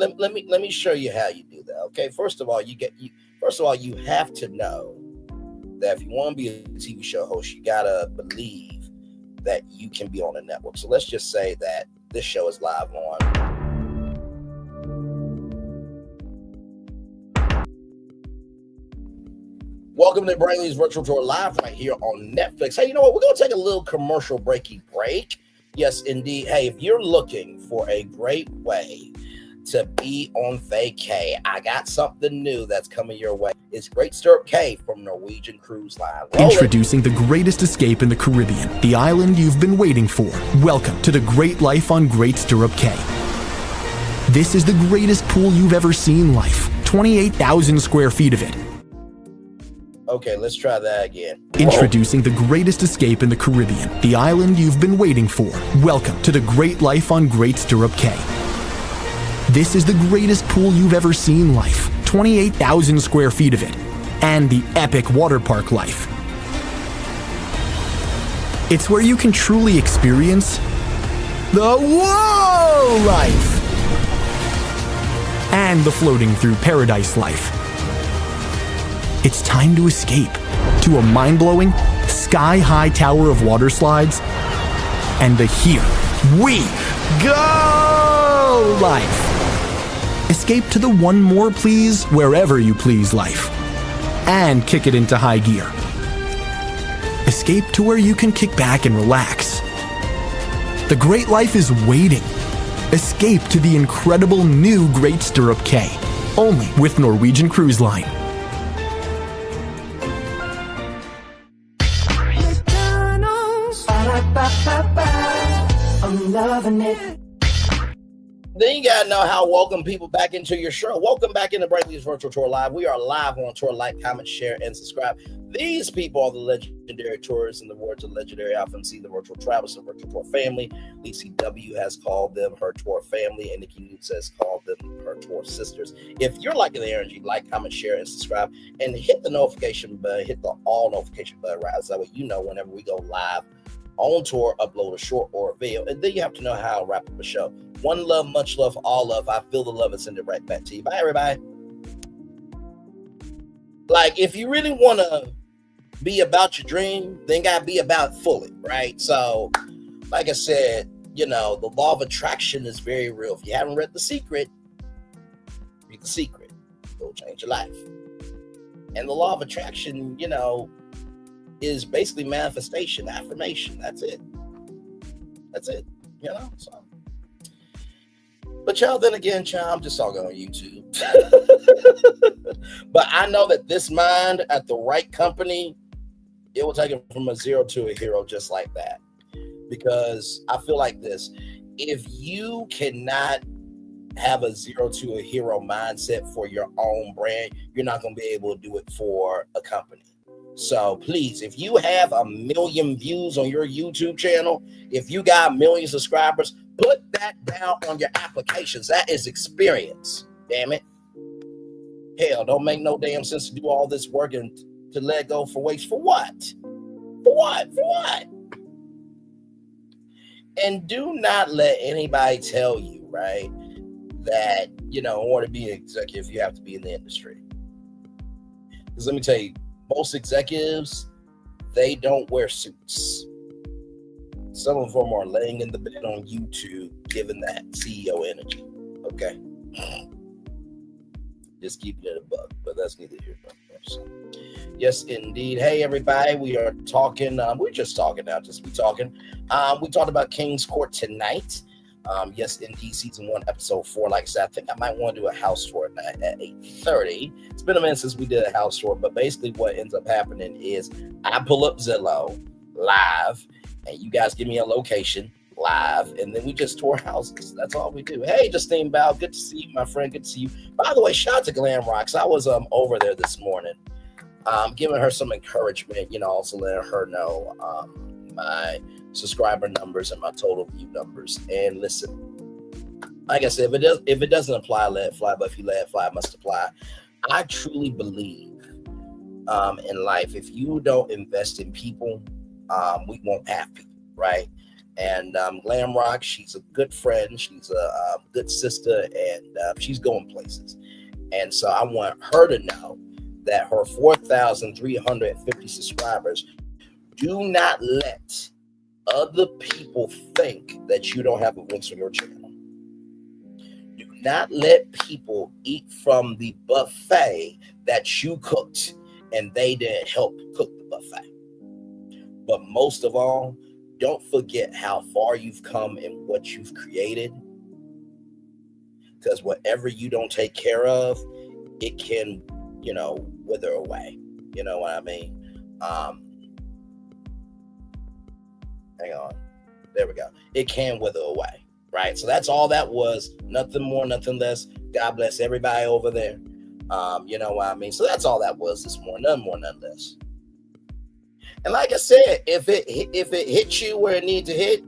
me show you how you do that. Okay. First of all, you have to know that if you want to be a TV show host, you gotta believe that you can be on a network. So let's just say that this show is live on Welcome to Brainley's Virtual Tour Live right here on Netflix. Hey, you know what? We're going to take a little commercial breaky break. Yes, indeed. Hey, if you're looking for a great way to be on vacay, I got something new that's coming your way. It's Great Stirrup Cay from Norwegian Cruise Line. Introducing the greatest escape in the Caribbean, the island you've been waiting for. Welcome to the great life on Great Stirrup Cay. This is the greatest pool you've ever seen life. 28,000 square feet of it. Okay, let's try that again. Introducing the greatest escape in the Caribbean, the island you've been waiting for. Welcome to the great life on Great Stirrup Cay. This is the greatest pool you've ever seen life. 28,000 square feet of it. And the epic water park life. It's where you can truly experience the whoa life. And the floating through paradise life. It's time to escape to a mind-blowing, sky-high tower of water slides and the Here We Go life. Escape to the one more please, wherever you please life. And kick it into high gear. Escape to where you can kick back and relax. The great life is waiting. Escape to the incredible new Great Stirrup Cay, only with Norwegian Cruise Line. I'm loving it. Then you gotta know how to welcome people back into your show. Welcome back into Brainley's Virtual Tour Live. We are live on tour. Like, comment, share, and subscribe. These people are the legendary tourists, in the words of legendary Alpha MC, the virtual travelers, the virtual tour family. Lacey W has called them her tour family, and Nikki Newts has called them her tour sisters. If you're liking the energy, like, comment, share, and subscribe, and hit the notification button, hit the all notification button, right? So that way you know whenever we go live on tour, upload a short or a video, and then you have to know how to wrap up a show. One love, much love, all love. I feel the love and send it right back to you. Bye, everybody. Like, if you really want to be about your dream, then gotta be about fully, right? So, like I said, you know, the law of attraction is very real. If you haven't read The Secret, read The Secret. It'll change your life. And the law of attraction, you know, is basically manifestation, affirmation. That's it. That's it. You know, so. But y'all, then again, child, I'm just talking on YouTube. But I know that this mind at the right company, it will take it from a zero to a hero just like that. Because I feel like this. If you cannot have a zero to a hero mindset for your own brand, you're not going to be able to do it for a company. So please, if you have 1 million views on your YouTube channel, if you got 1 million subscribers, put that down on your applications. That is experience. Damn it. Hell, don't make no damn sense to do all this work and to let go for waste. For what? For what? For what? And do not let anybody tell you, right, that, you know, in order to be an executive, you have to be in the industry. Because let me tell you, most executives, they don't wear suits. Some of them are laying in the bed on YouTube, giving that CEO energy. Okay. Just keep it at a buck, but that's neither here nor there. So, yes, indeed. Hey, everybody, we are talking. We're just talking now, just be talking. We talked about King's Court tonight. Yes, indeed, season 1, episode 4. Like I said, I think I might want to do a house tour at 8:30. It's been a minute since we did a house tour, but basically what ends up happening is I pull up Zillow live, and you guys give me a location live, and then we just tour houses. That's all we do. Hey, Justine Bow, good to see you, my friend. Good to see you. By the way, shout out to Glam Rocks. I was over there this morning, giving her some encouragement. You know, also letting her know my subscriber numbers and my total view numbers. And listen, like I said, if it doesn't apply, let it fly. But if you let it fly, it must apply. I truly believe in life, if you don't invest in people, we won't have people, right? And Glam Rock, she's a good friend. She's a good sister, and she's going places. And so I want her to know that her 4,350 subscribers, do not let other people think that you don't have a voice on your channel. Do not let people eat from the buffet that you cooked. and they didn't help cook the buffet. But most of all, don't forget how far you've come and what you've created. Because whatever you don't take care of, it can, wither away. You know what I mean? Hang on. There we go. It can wither away, right? So that's all that was. Nothing more, nothing less. God bless everybody over there. You know what I mean? So that's all that was this morning. Nothing more, nothing less. And like I said, if it hit you where it needs to hit,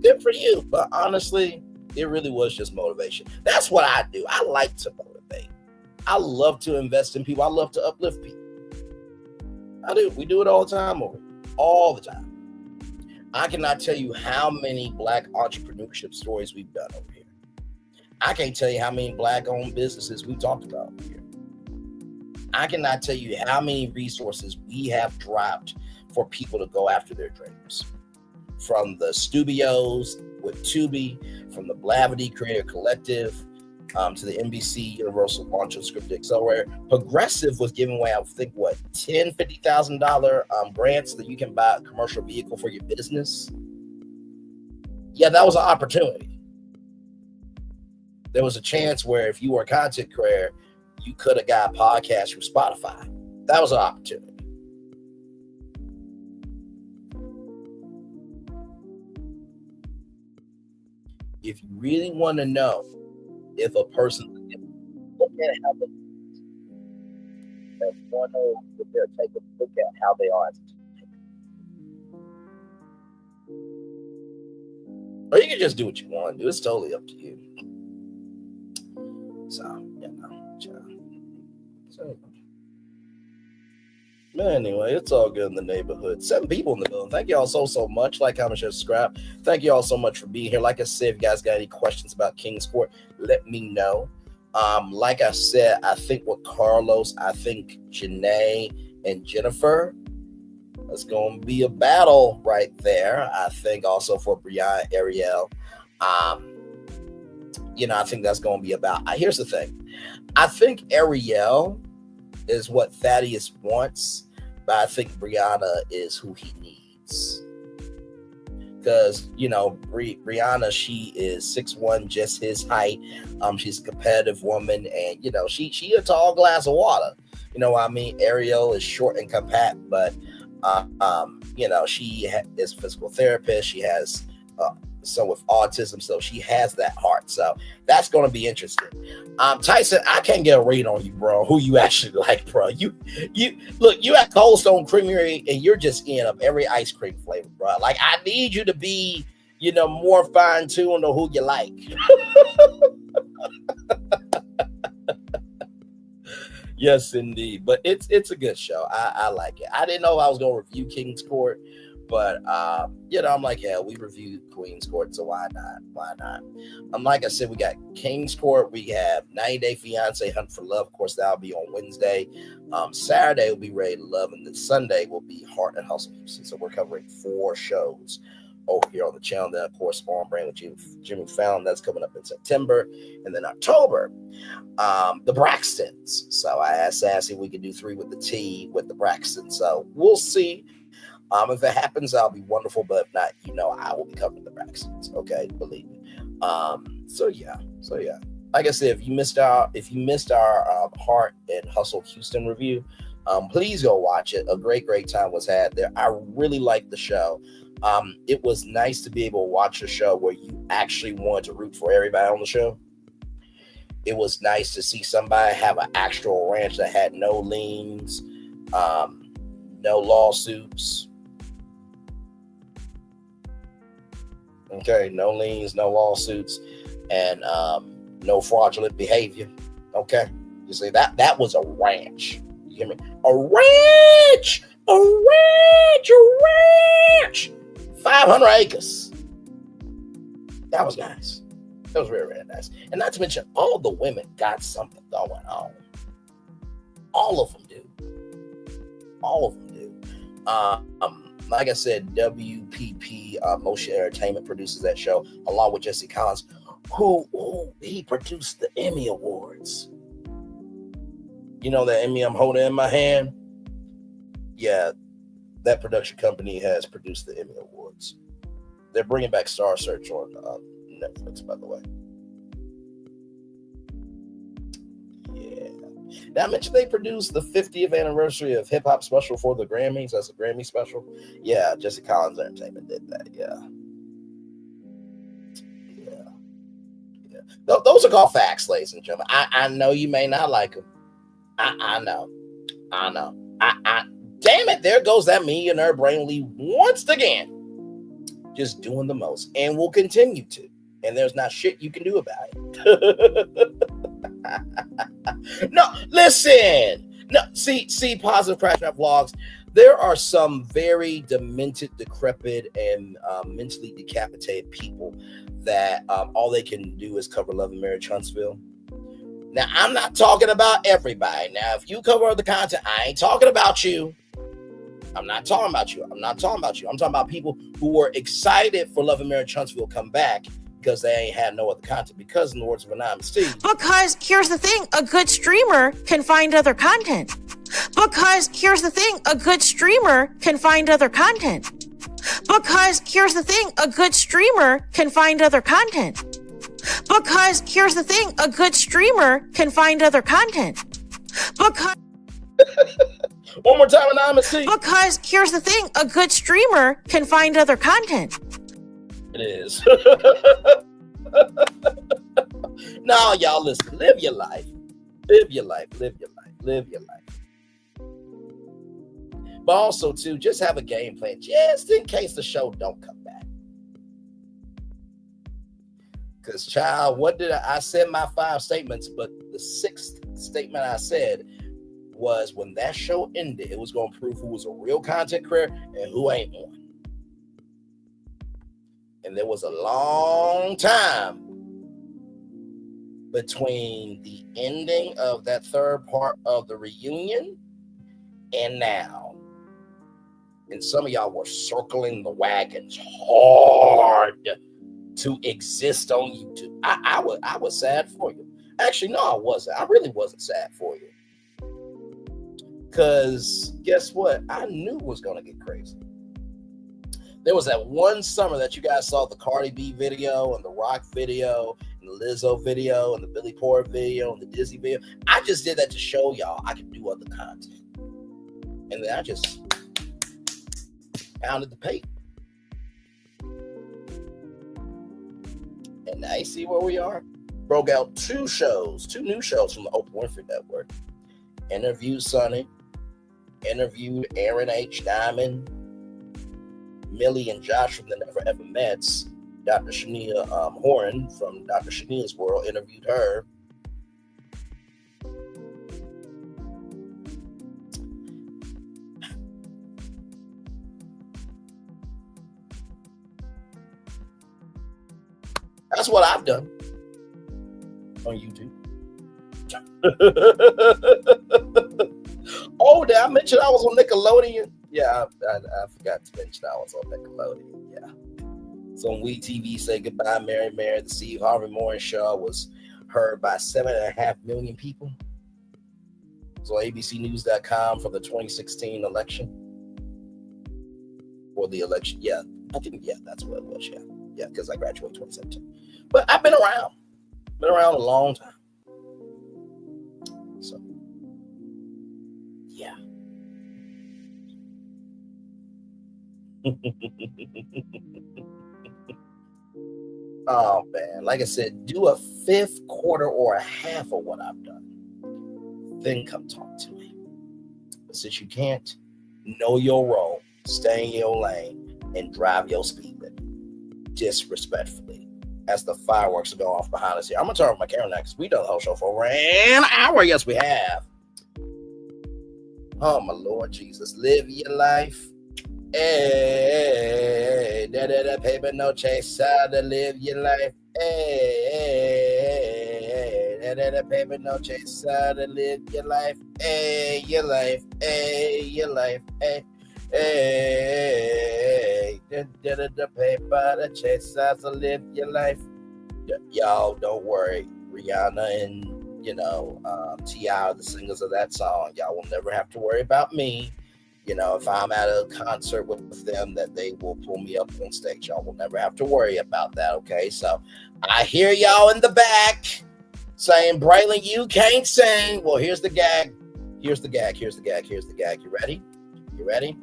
good for you. But honestly, it really was just motivation. That's what I do. I like to motivate. I love to invest in people. I love to uplift people. I do. We do it all the time over here. All the time. I cannot tell you how many Black entrepreneurship stories we've done over here. I can't tell you how many Black-owned businesses we talked about over here. I cannot tell you how many resources we have dropped for people to go after their dreams. From the studios with Tubi, from the Blavity Creator Collective, to the NBC Universal Launch of Scripted Accelerator. Progressive was giving away, I think, $10,000, $50,000 grants that you can buy a commercial vehicle for your business. Yeah, that was an opportunity. There was a chance where if you were a content creator, you could have got a podcast from Spotify. That was an opportunity. If you really want to know if a person, look at how they want to take a look at how they are. Or you can just do what you want to do. It's totally up to you. So, anyway, it's all good in the neighborhood. 7 people in the building. Thank you all so much. Like, comment, share, subscribe. Thank you all so much for being here. Like I said, if you guys got any questions about Kingsport, let me know. Like I said, I think with Carlos, I think Janae and Jennifer, it's going to be a battle right there. I think also for Brianna, Arielle, I think that's going to be about. Here's the thing. I think Arielle is what Thaddeus wants, but I think Brianna is who he needs. Because, Brianna, she is 6'1", just his height. She's a competitive woman, and, she a tall glass of water. You know what I mean? Arielle is short and compact, but, she is a physical therapist. She has so with autism, so she has that heart. So that's going to be interesting. Tyson, I can't get a read on you, bro. Who you actually like, bro? You look, you at Cold Stone Creamery, and you're just eating up every ice cream flavor, bro. Like, I need you to be, more fine-tuned on who you like. Yes, indeed. But it's a good show. I like it. I didn't know I was going to review King's Court. But, I'm like, yeah, we reviewed Queen's Court, so why not? Why not? Like I said, we got King's Court. We have 90 Day Fiance, Hunt for Love. Of course, that'll be on Wednesday. Saturday will be Ready to Love, and then Sunday will be Heart and Hustle Houston. So we're covering 4 shows over here on the channel. Then, of course, On Brand with Jimmy Fallon. That's coming up in September. And then October, the Braxtons. So I asked Sassy if we could do 3 with the T with the Braxtons. So we'll see. If it happens, that'll be wonderful. But if not, I will be covering the Braxtons. Okay, believe me. So yeah. Like I said, if you missed our Heart and Hustle Houston review, please go watch it. A great time was had there. I really liked the show. It was nice to be able to watch a show where you actually wanted to root for everybody on the show. It was nice to see somebody have an actual ranch that had no liens, no lawsuits. Okay, no liens, no lawsuits, and no fraudulent behavior. Okay, you see that was a ranch. You hear me? A ranch, 500 acres. That was nice. That was very nice. And not to mention, all the women got something going on. All of them do. Like I said, WPP Motion Entertainment produces that show, along with Jesse Collins, who he produced the Emmy Awards. The Emmy I'm holding in my hand? yeah, that production company has produced the Emmy Awards. They're bringing back Star Search on Netflix, by the way. Yeah. Now, I mentioned they produced the 50th anniversary of Hip Hop Special for the Grammys. That's a Grammy special. Yeah, Jesse Collins Entertainment did that. Yeah. Those are called facts, ladies and gentlemen. I know you may not like them. I know. Damn it, there goes that millionaire Brainly once again. Just doing the most. And will continue to. And there's not shit you can do about it. No, listen. No, see, Positive Crash Out Vlogs. There are some very demented, decrepit, and mentally decapitated people that all they can do is cover Love and Marriage Huntsville. Now, I'm not talking about everybody. Now, if you cover the content, I ain't talking about you. I'm not talking about you. I'm talking about people who were excited for Love and Marriage Huntsville come back because they ain't had no other content. Because, in the words of Anonymous T. Because here's the thing, a good streamer can find other content. Because here's the thing, a good streamer can find other content. Because here's the thing, a good streamer can find other content. Because here's the thing, a good streamer can find other content. Because one more time, Anonymous T. Because here's the thing, a good streamer can find other content. It is. No, y'all listen, live your life. Live your life. But also, too, just have a game plan just in case the show don't come back. Because, child, what did I said my 5 statements, but the 6th statement I said was when that show ended, it was going to prove who was a real content creator and who ain't one. And there was a long time between the ending of that 3rd part of the reunion and now. And some of y'all were circling the wagons hard to exist on YouTube. I was sad for you. Actually, no, I wasn't. I really wasn't sad for you. Because guess what? I knew it was going to get crazy. There was that one summer that you guys saw the Cardi B video and the Rock video and the Lizzo video and the Billy Porter video and the Dizzy video. I just did that to show y'all I could do other content. And then I just pounded the paper. And now you see where we are. Broke out 2 new shows from the Oprah Winfrey Network. Interviewed Sonny. Interviewed Aaron H. Diamond. Millie and Josh from the Never Ever Mets. Dr. Shania Horan from Dr. Shania's World interviewed her. That's what I've done on YouTube. Oh, did I mention I was on Nickelodeon? Yeah, I forgot to mention I was on Nickelodeon. Yeah. So on WeTV, Say Goodbye, Mary, the Steve Harvey Morning Show was heard by 7.5 million people. So ABCnews.com for the 2016 election. Or the election, yeah. I think, yeah, that's what it was, yeah. Yeah, because I graduated in 2017. But I've been around. Been around a long time. So, yeah. Oh, man. Like I said, do a 5th, quarter, or a half of what I've done. Then come talk to me. But since you can't, know your role, stay in your lane, and drive your speed limit. Disrespectfully, as the fireworks go off behind us here. I'm going to turn off my camera now because we done the whole show for over an hour. Yes, we have. Oh, my Lord Jesus. Live your life. Hey, da paper, no chase, how to live your life. Hey, da paper, no chase, how to live your life. Hey, your life. Hey, your life. Hey. Hey, the paper, the chase, how to live your life. Y'all, don't worry. Rihanna and, T.I. are the singers of that song. Y'all will never have to worry about me. You know, if I'm at a concert with them, that they will pull me up on stage. Y'all will never have to worry about that, okay? So I hear y'all in the back saying, Braylon, you can't sing. Well, here's the gag. Here's the gag. Here's the gag. Here's the gag. You ready? You ready?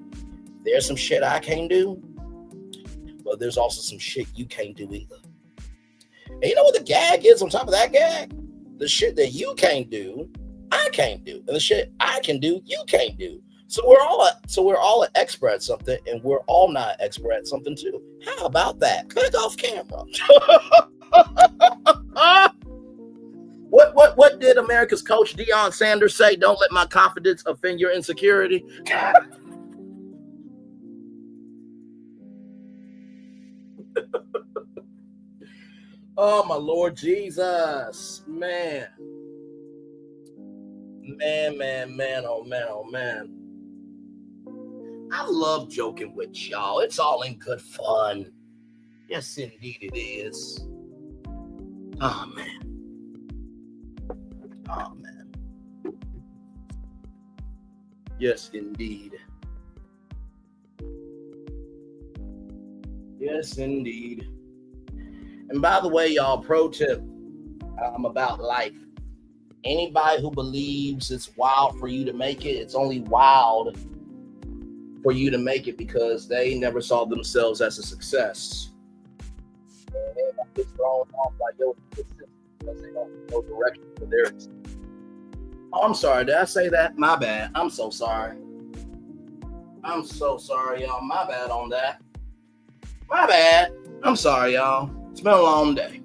There's some shit I can't do, but there's also some shit you can't do either. And you know what the gag is on top of that gag? The shit that you can't do, I can't do. And the shit I can do, you can't do. So we're all an expert at something, and we're all not expert at something too. How about that? Click off camera. What did America's coach Deion Sanders say? Don't let my confidence offend your insecurity. Oh my Lord Jesus, man. Man, oh man. I love joking with y'all. It's all in good fun. Yes, indeed it is. Oh, man. Yes, indeed. Yes, indeed. And by the way, y'all, pro tip about life. Anybody who believes it's wild for you to make it, it's only wild for you to make it because they never saw themselves as a success. And they got this thrown off by your existence because they don't know direction for theirs. Oh, I'm sorry. Did I say that? My bad. I'm so sorry. I'm so sorry, y'all. My bad on that. My bad. I'm sorry, y'all. It's been a long day.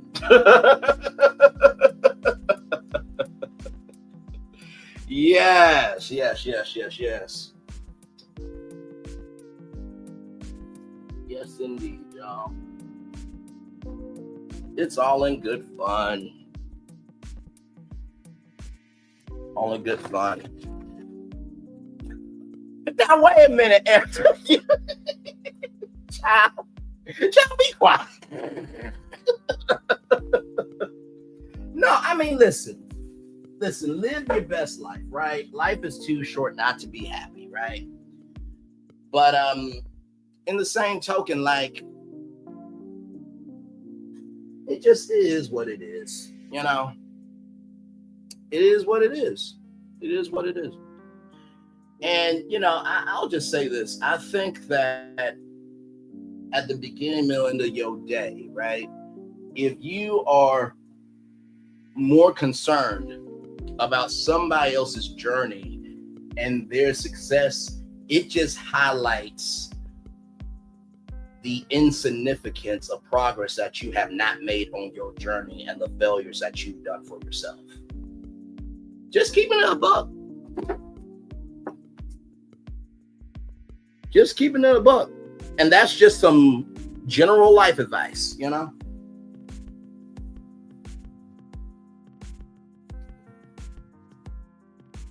Yes. Yes, indeed, y'all. It's all in good fun. All in good fun. Now, wait a minute, Erica. Child, be quiet. No, I mean, listen, live your best life, right? Life is too short not to be happy, right? But in the same token, like, it is what it is, you know? It is what it is. It is what it is. And, you know, I'll just say this. I think that at the beginning, middle, end of your day, right? If you are more concerned about somebody else's journey and their success, it just highlights the insignificance of progress that you have not made on your journey and the failures that you've done for yourself. Just keeping it a buck. Just keeping it a buck. And that's just some general life advice, you know?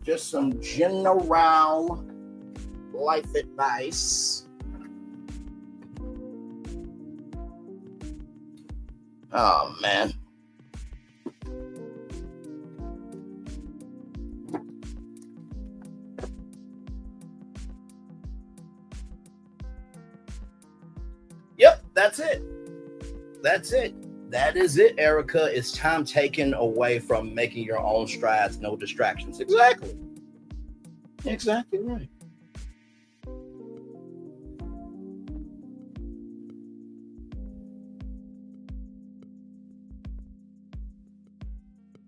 Just some general life advice. Oh, man. Yep, that's it. That's it. That is it, Erica. It's time taken away from making your own strides, no distractions. Exactly. Exactly right.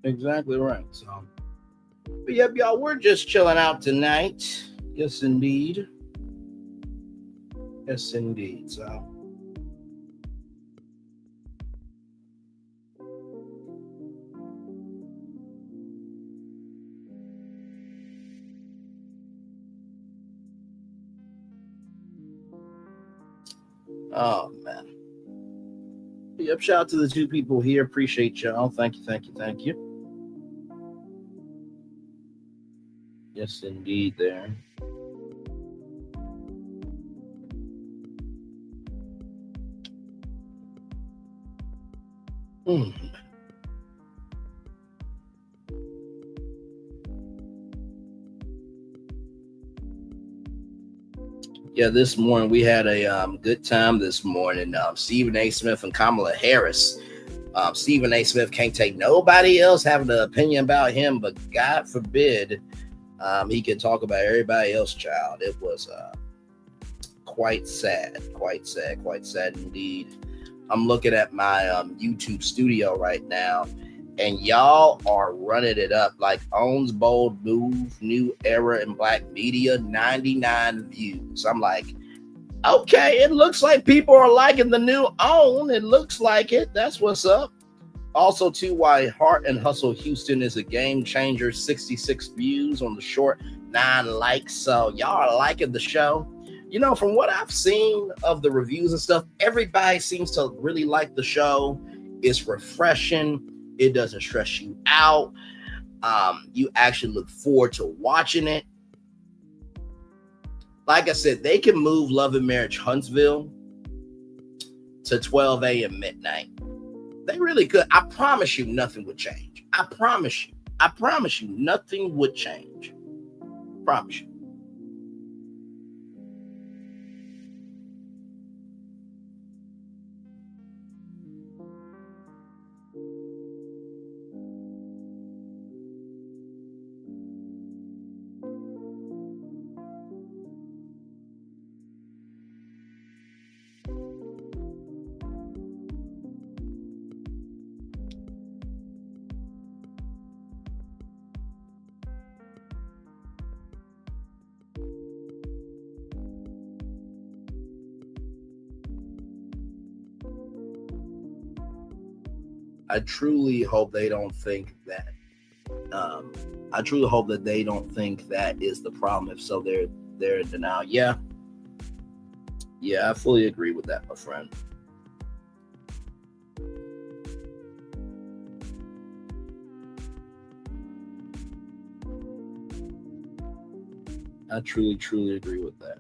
Exactly right. So, but yep, y'all, we're just chilling out tonight. Yes, indeed. Yes, indeed. So. Oh, man. Yep, shout out to the two people here. Appreciate y'all. Thank you. Yes, indeed, there. Yeah, this morning we had a good time this morning. Stephen A. Smith and Kamala Harris. Stephen A. Smith can't take nobody else having an opinion about him, but God forbid he can talk about everybody else, child. It was quite sad indeed. I'm looking at my YouTube studio right now, and y'all are running it up like Owns Bold Move, New Era in Black Media, 99 views. I'm like, okay, it looks like people are liking the new Own. It looks like it. That's what's up. Also, too, why Heart and Hustle Houston is a game changer, 66 views on the short, 9 likes. So y'all are liking the show. You know, from what I've seen of the reviews and stuff, everybody seems to really like the show. It's refreshing. It doesn't stress you out. You actually look forward to watching it. Like I said, they can move Love and Marriage Huntsville to 12 a.m. midnight. They really could. I promise you nothing would change. I promise you nothing would change. Promise you. I truly hope they don't think that. I truly hope that they don't think that is the problem. If so, they're in denial. Yeah, I fully agree with that, my friend. I truly agree with that.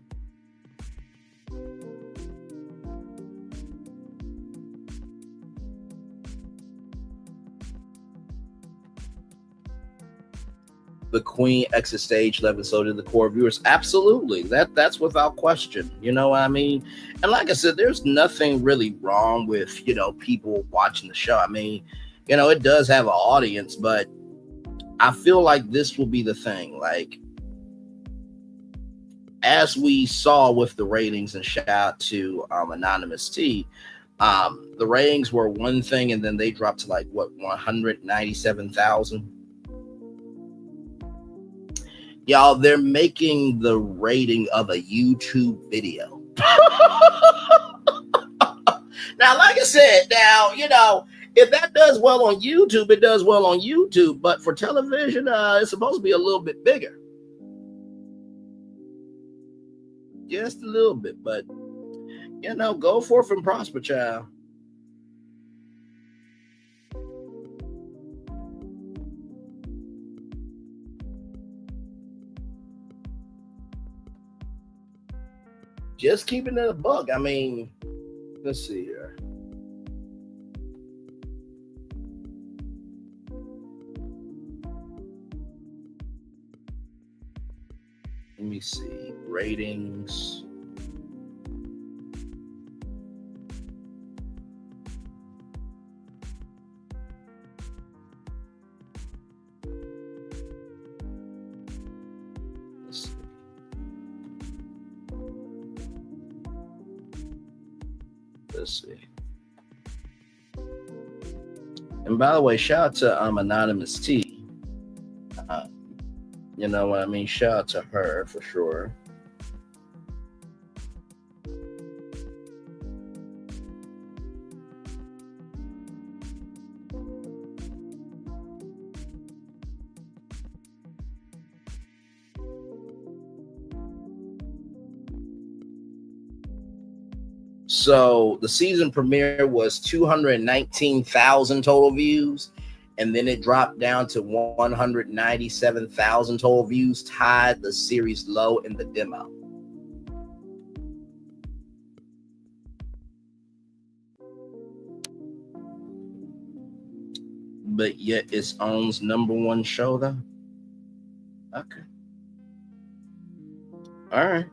The Queen exit stage left, so did the core viewers. Absolutely. That's without question. You know what I mean? And like I said, there's nothing really wrong with, people watching the show. I mean, it does have an audience, but I feel like this will be the thing. Like, as we saw with the ratings, and shout out to Anonymous T, the ratings were one thing, and then they dropped to 197,000. Y'all, they're making the rating of a YouTube video. Now, like I said, if that does well on YouTube, it does well on YouTube. But for television, it's supposed to be a little bit bigger. Just a little bit. But, go forth and prosper, child. Just keeping it a buck. I mean, let's see here. Let me see. Ratings. Let's see. And by the way, shout out to Anonymous T. You know what I mean? Shout out to her for sure. So the season premiere was 219,000 total views, and then it dropped down to 197,000 total views, tied the series low in the demo. But yet it's OWN's #1 show, though. Okay. All right.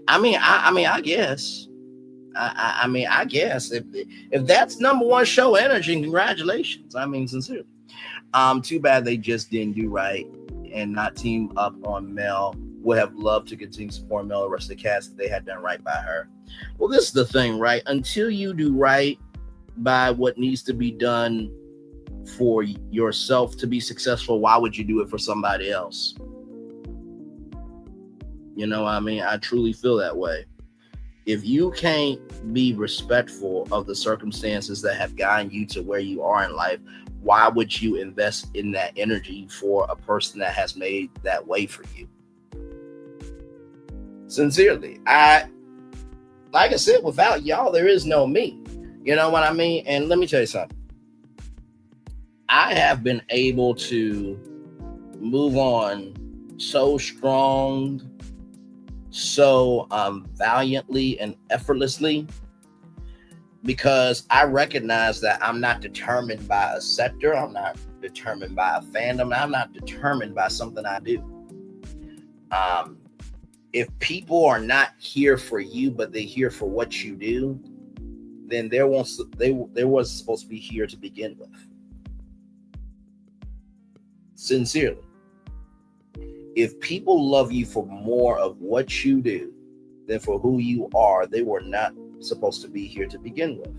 I guess. I guess if that's number one show energy, congratulations. I mean, sincerely. Too bad they just didn't do right and not team up on Mel. Would have loved to continue supporting Mel and the rest of the cast if they had done right by her. Well, this is the thing, right? Until you do right by what needs to be done for yourself to be successful, why would you do it for somebody else? You know what I mean? I truly feel that way. If you can't be respectful of the circumstances that have gotten you to where you are in life, why would you invest in that energy for a person that has made that way for you? Sincerely, like I said, without y'all, there is no me. You know what I mean? And let me tell you something. I have been able to move on so strong, so valiantly and effortlessly, because I recognize that I'm not determined by a sector. I'm not determined by a fandom. I'm not determined by something I do. If people are not here for you, but they're here for what you do, then they was supposed to be here to begin with. Sincerely. If people love you for more of what you do than for who you are, they were not supposed to be here to begin with.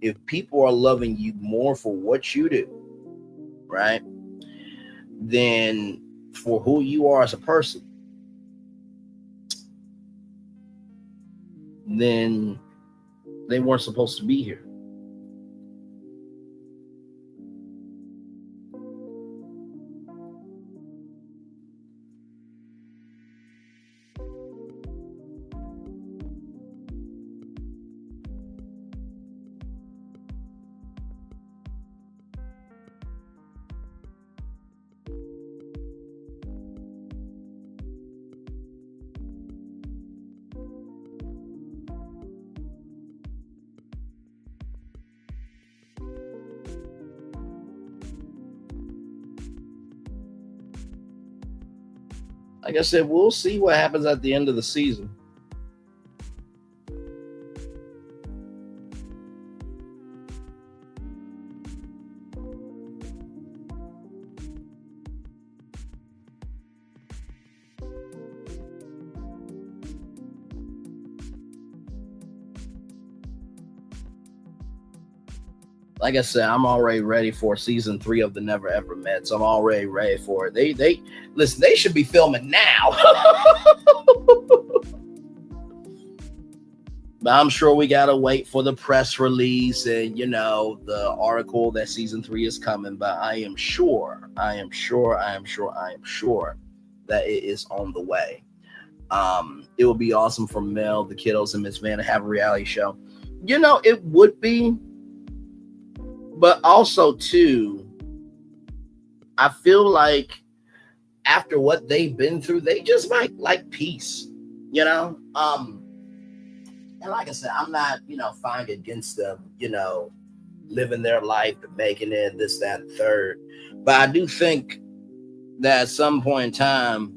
If people are loving you more for what you do, right, than for who you are as a person, then they weren't supposed to be here. Like I said, we'll see what happens at the end of the season. Like I said, I'm already ready for season 3 of the Never Ever Met. So I'm already ready for it. They listen, they should be filming now. But I'm sure we gotta wait for the press release and the article that season 3 is coming. But I am sure that it is on the way. It would be awesome for Mel, the kiddos, and Miss Van to have a reality show. It would be. But also, too, I feel like after what they've been through, they just might like peace, And like I said, I'm not, fighting against them, living their life and making it this, that, and third. But I do think that at some point in time,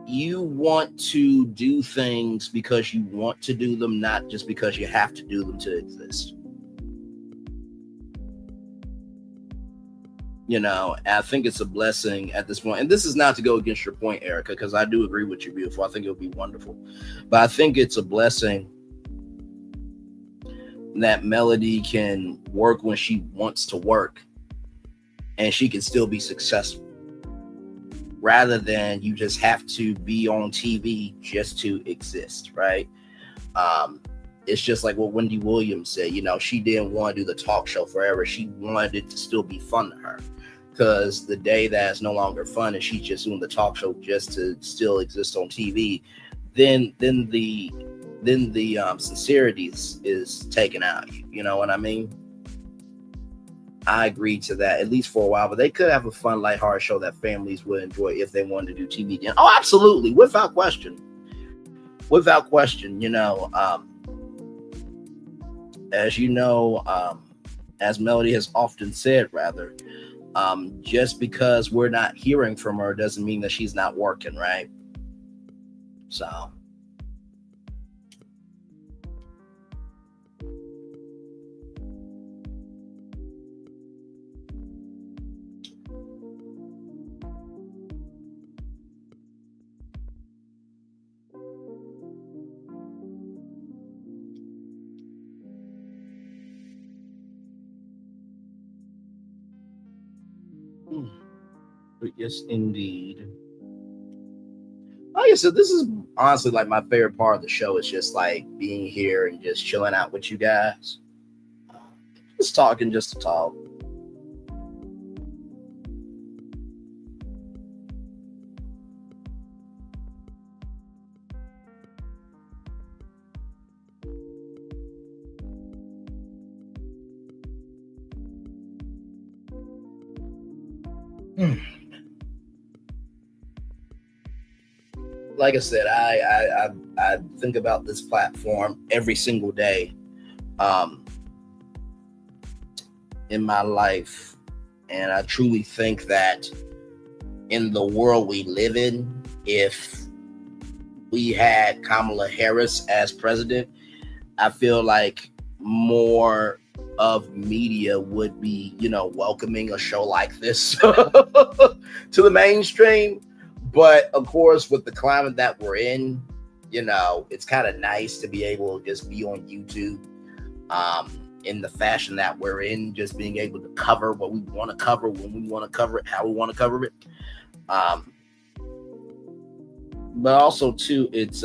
you want to do things because you want to do them, not just because you have to do them to exist. I think it's a blessing at this point. And this is not to go against your point, Erica, because I do agree with you, beautiful. I think it would be wonderful. But I think it's a blessing that Melody can work when she wants to work and she can still be successful. Rather than you just have to be on TV just to exist, right? It's just like what Wendy Williams said, she didn't want to do the talk show forever. She wanted it to still be fun to her. Because the day that's no longer fun and she's just doing the talk show just to still exist on TV, then the sincerity is taken out of you. You know what I mean? I agree to that, at least for a while. But they could have a fun, lighthearted show that families would enjoy if they wanted to do TV again. Oh, absolutely. Without question. As Melody has often said, rather, just because we're not hearing from her doesn't mean that she's not working, right? So. Yes, indeed. Like I said, this is honestly like my favorite part of the show. Is just like being here and just chilling out with you guys, just talking, just to talk. Like I said, I think about this platform every single day in my life, and I truly think that in the world we live in, if we had Kamala Harris as president, I feel like more of media would be, welcoming a show like this to the mainstream. But of course, with the climate that we're in, it's kind of nice to be able to just be on YouTube in the fashion that we're in, just being able to cover what we want to cover, when we want to cover it, how we want to cover it. But also too, it's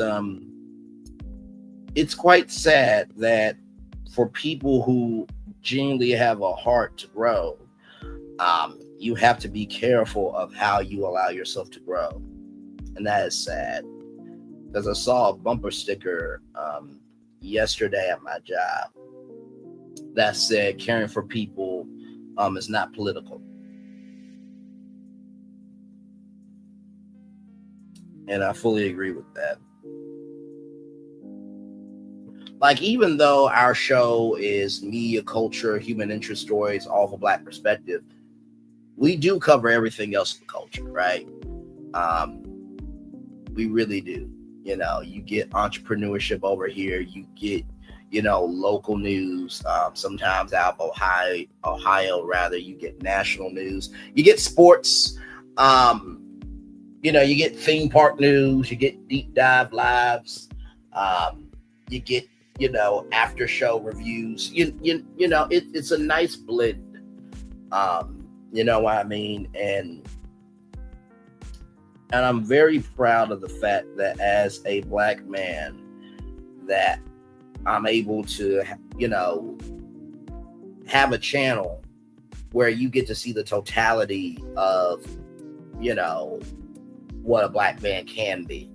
quite sad that for people who genuinely have a heart to grow, you have to be careful of how you allow yourself to grow. And that is sad, because I saw a bumper sticker yesterday at my job that said caring for people is not political. And I fully agree with that. Like, even though our show is media, culture, human interest stories, all from a Black perspective, we do cover everything else in the culture, right? We really do. You get entrepreneurship over here. You get, local news. Sometimes out of Ohio, rather, you get national news. You get sports. You get theme park news. You get deep dive lives. You get, after show reviews. It's a nice blend. You know what I mean? And I'm very proud of the fact that as a Black man, that I'm able to, have a channel where you get to see the totality of, what a Black man can be.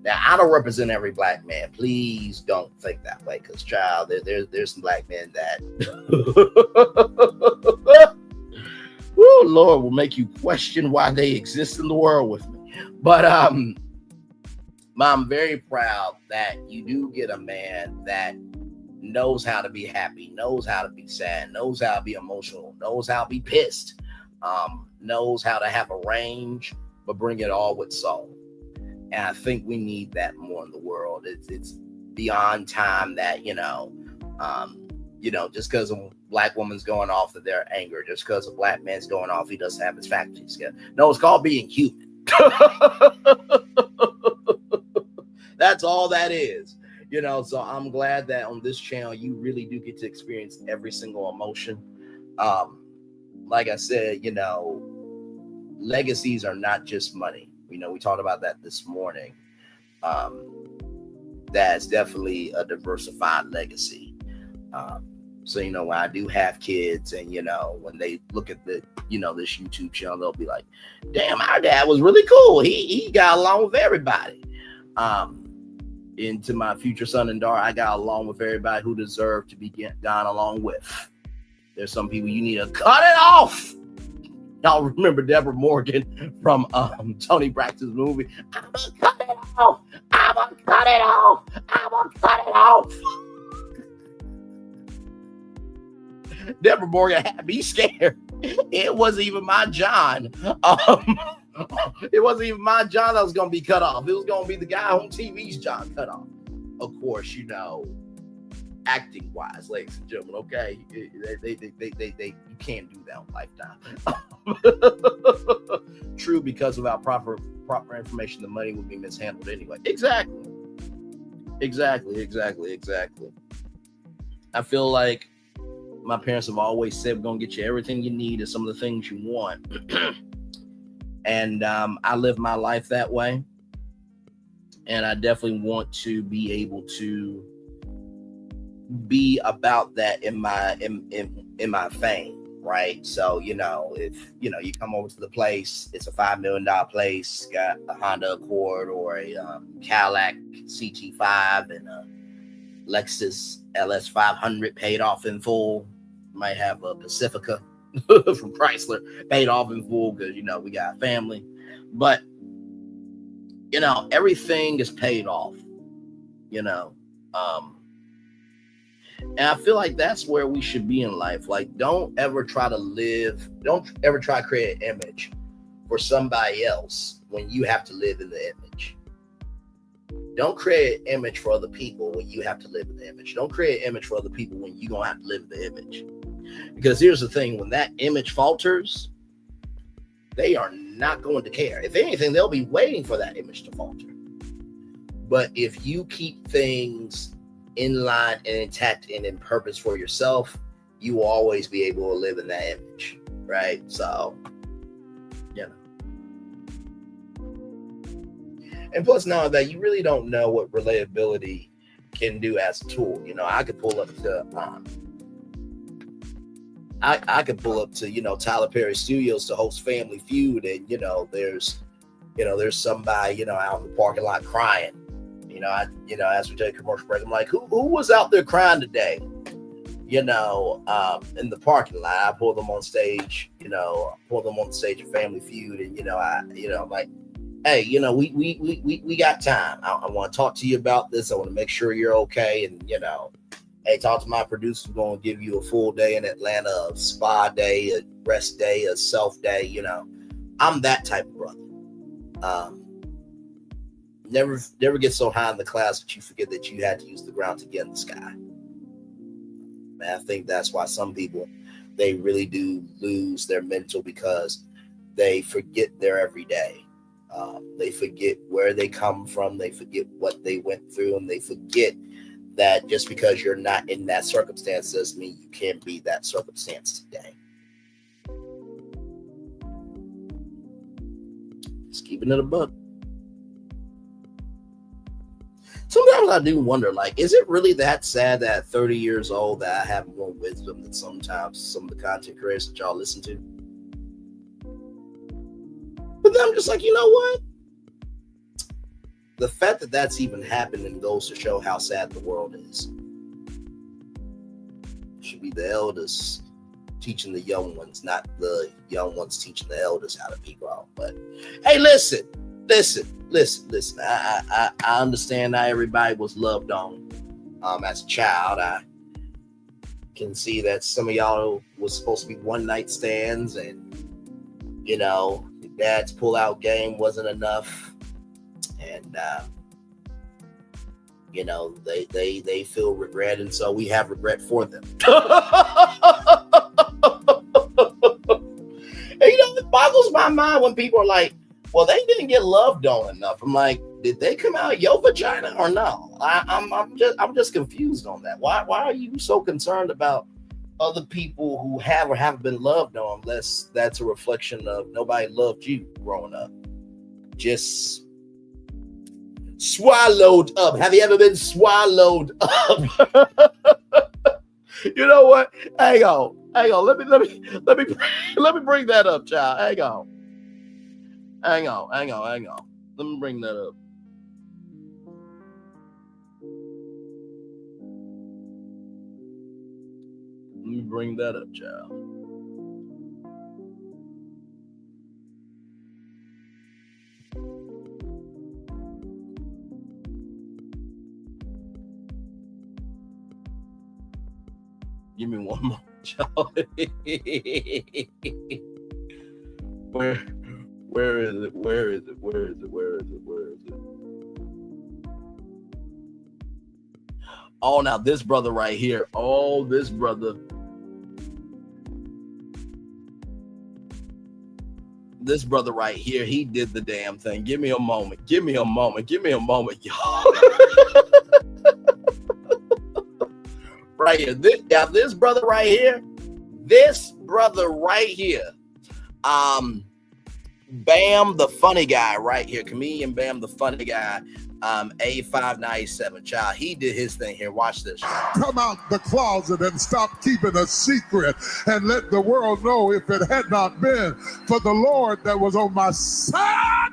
Now, I don't represent every Black man. Please don't think that way, because, child, there's some Black men that oh, Lord, will make you question why they exist in the world with me. But I'm very proud that you do get a man that knows how to be happy, knows how to be sad, knows how to be emotional, knows how to be pissed, knows how to have a range, but bring it all with soul. And I think we need that more in the world. It's beyond time that, just because a Black woman's going off of their anger, just because a Black man's going off, he doesn't have his faculties together. No, it's called being human. That's all that is. So I'm glad that on this channel, you really do get to experience every single emotion. Like I said, legacies are not just money. We talked about that this morning. That's definitely a diversified legacy. So, when I do have kids and, when they look at the, this YouTube channel, they'll be like, damn, our dad was really cool. He got along with everybody. And to my future son and daughter, I got along with everybody who deserved to be gone along with. There's some people you need to cut it off. Y'all remember Deborah Morgan from Tony Braxton's movie? I'm gonna cut it off. I'm gonna cut it off. I'm gonna cut it off. Deborah Morgan had me scared. It wasn't even my John. It wasn't even my job that was going to be cut off. It was going to be the guy on TV's job cut off. Of course, you know, acting wise, ladies and gentlemen, okay, they you can't do that on Lifetime. True, because without proper information, the money would be mishandled anyway. Exactly. I feel like my parents have always said, we're gonna get you everything you need and some of the things you want. And I live my life that way, and I definitely want to be able to be about that in my fame, right? So, you know, if you know you come over to the place, it's a $5 million place, got a Honda Accord or a Cadillac CT5 and a Lexus LS 500 paid off in full. Might have a Pacifica from Chrysler paid off in full because, you know, we got a family. But, you know, everything is paid off, you know. And I feel like that's where we should be in life. Like, don't ever try to create an image for somebody else when you have to live in the image. Don't create an image for other people when you have to live in the image. Don't create an image for other people when you're going to have to live in the image. Because here's the thing, when that image falters, they are not going to care. If anything, they'll be waiting for that image to falter. But if you keep things in line and intact and in purpose for yourself, you will always be able to live in that image, right? So, you know. And plus, now that you really don't know what relatability can do as a tool. You know, I could pull up to I could pull up to, you know, Tyler Perry Studios to host Family Feud, and there's somebody, you know, out in the parking lot crying. As we take a commercial break, I'm like, who was out there crying today? In the parking lot. I pull them on stage, of Family Feud, and I'm like, hey, we got time. I want to talk to you about this. I want to make sure you're okay, and hey, talk to my producer. We're going to give you a full day in Atlanta, a spa day, a rest day, a self day. I'm that type of brother. Never get so high in the clouds that you forget that you had to use the ground to get in the sky. Man, I think that's why some people, they really do lose their mental, because they forget their everyday. They forget where they come from. They forget what they went through, and they forget that just because you're not in that circumstance doesn't mean you can't be that circumstance today. Just keeping it a buck. Sometimes I do wonder, like, is it really that sad that at 30 years old that I have more wisdom than sometimes some of the content creators that y'all listen to? But then I'm just like, you know what? The fact that that's even happening goes to show how sad the world is. It should be the elders teaching the young ones, not the young ones teaching the elders how to be grown. But hey, listen. I understand not everybody was loved on as a child. I can see that some of y'all was supposed to be one night stands, and your dad's pull-out game wasn't enough, and they feel regret, and so we have regret for them. And it boggles my mind when people are like, well, they didn't get loved on enough. I'm like, did they come out of your vagina or no? I'm just confused on that. Why are you so concerned about other people who have or haven't been loved on, unless that's a reflection of nobody loved you growing up? Just swallowed up. Have you ever been swallowed up? You know what? Hang on. Let me bring that up, child. Hang on. Let me bring that up. Child. Give me one more, child. Where is it? Where is it? Where is it? Where is it? Where is it? Oh, now this brother right here. Oh, this brother. This brother right here, he did the damn thing. Give me a moment. Give me a moment. Give me a moment, y'all. Right here. This brother right here. This brother right here. Bam, the funny guy right here. Comedian Bam, the funny guy. A597. Child, he did his thing here. Watch this. Come out the closet and stop keeping a secret and let the world know if it had not been for the Lord that was on my side,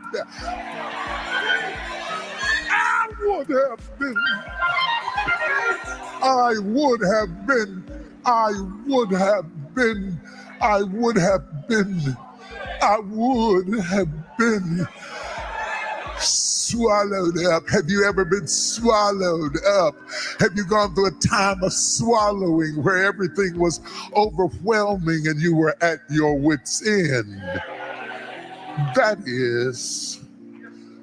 I would have been. I would have been. I would have been. I would have been. I would have been swallowed up. Have you ever been swallowed up? Have you gone through a time of swallowing where everything was overwhelming and you were at your wit's end? That is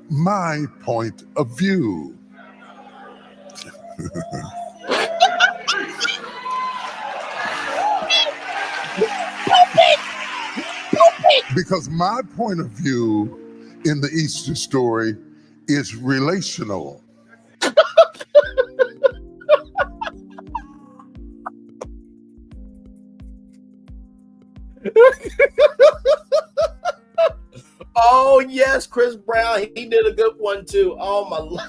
my point of view. Because my point of view in the Easter story is relational. Oh, yes, Chris Brown. He did a good one, too. Oh, my Lord.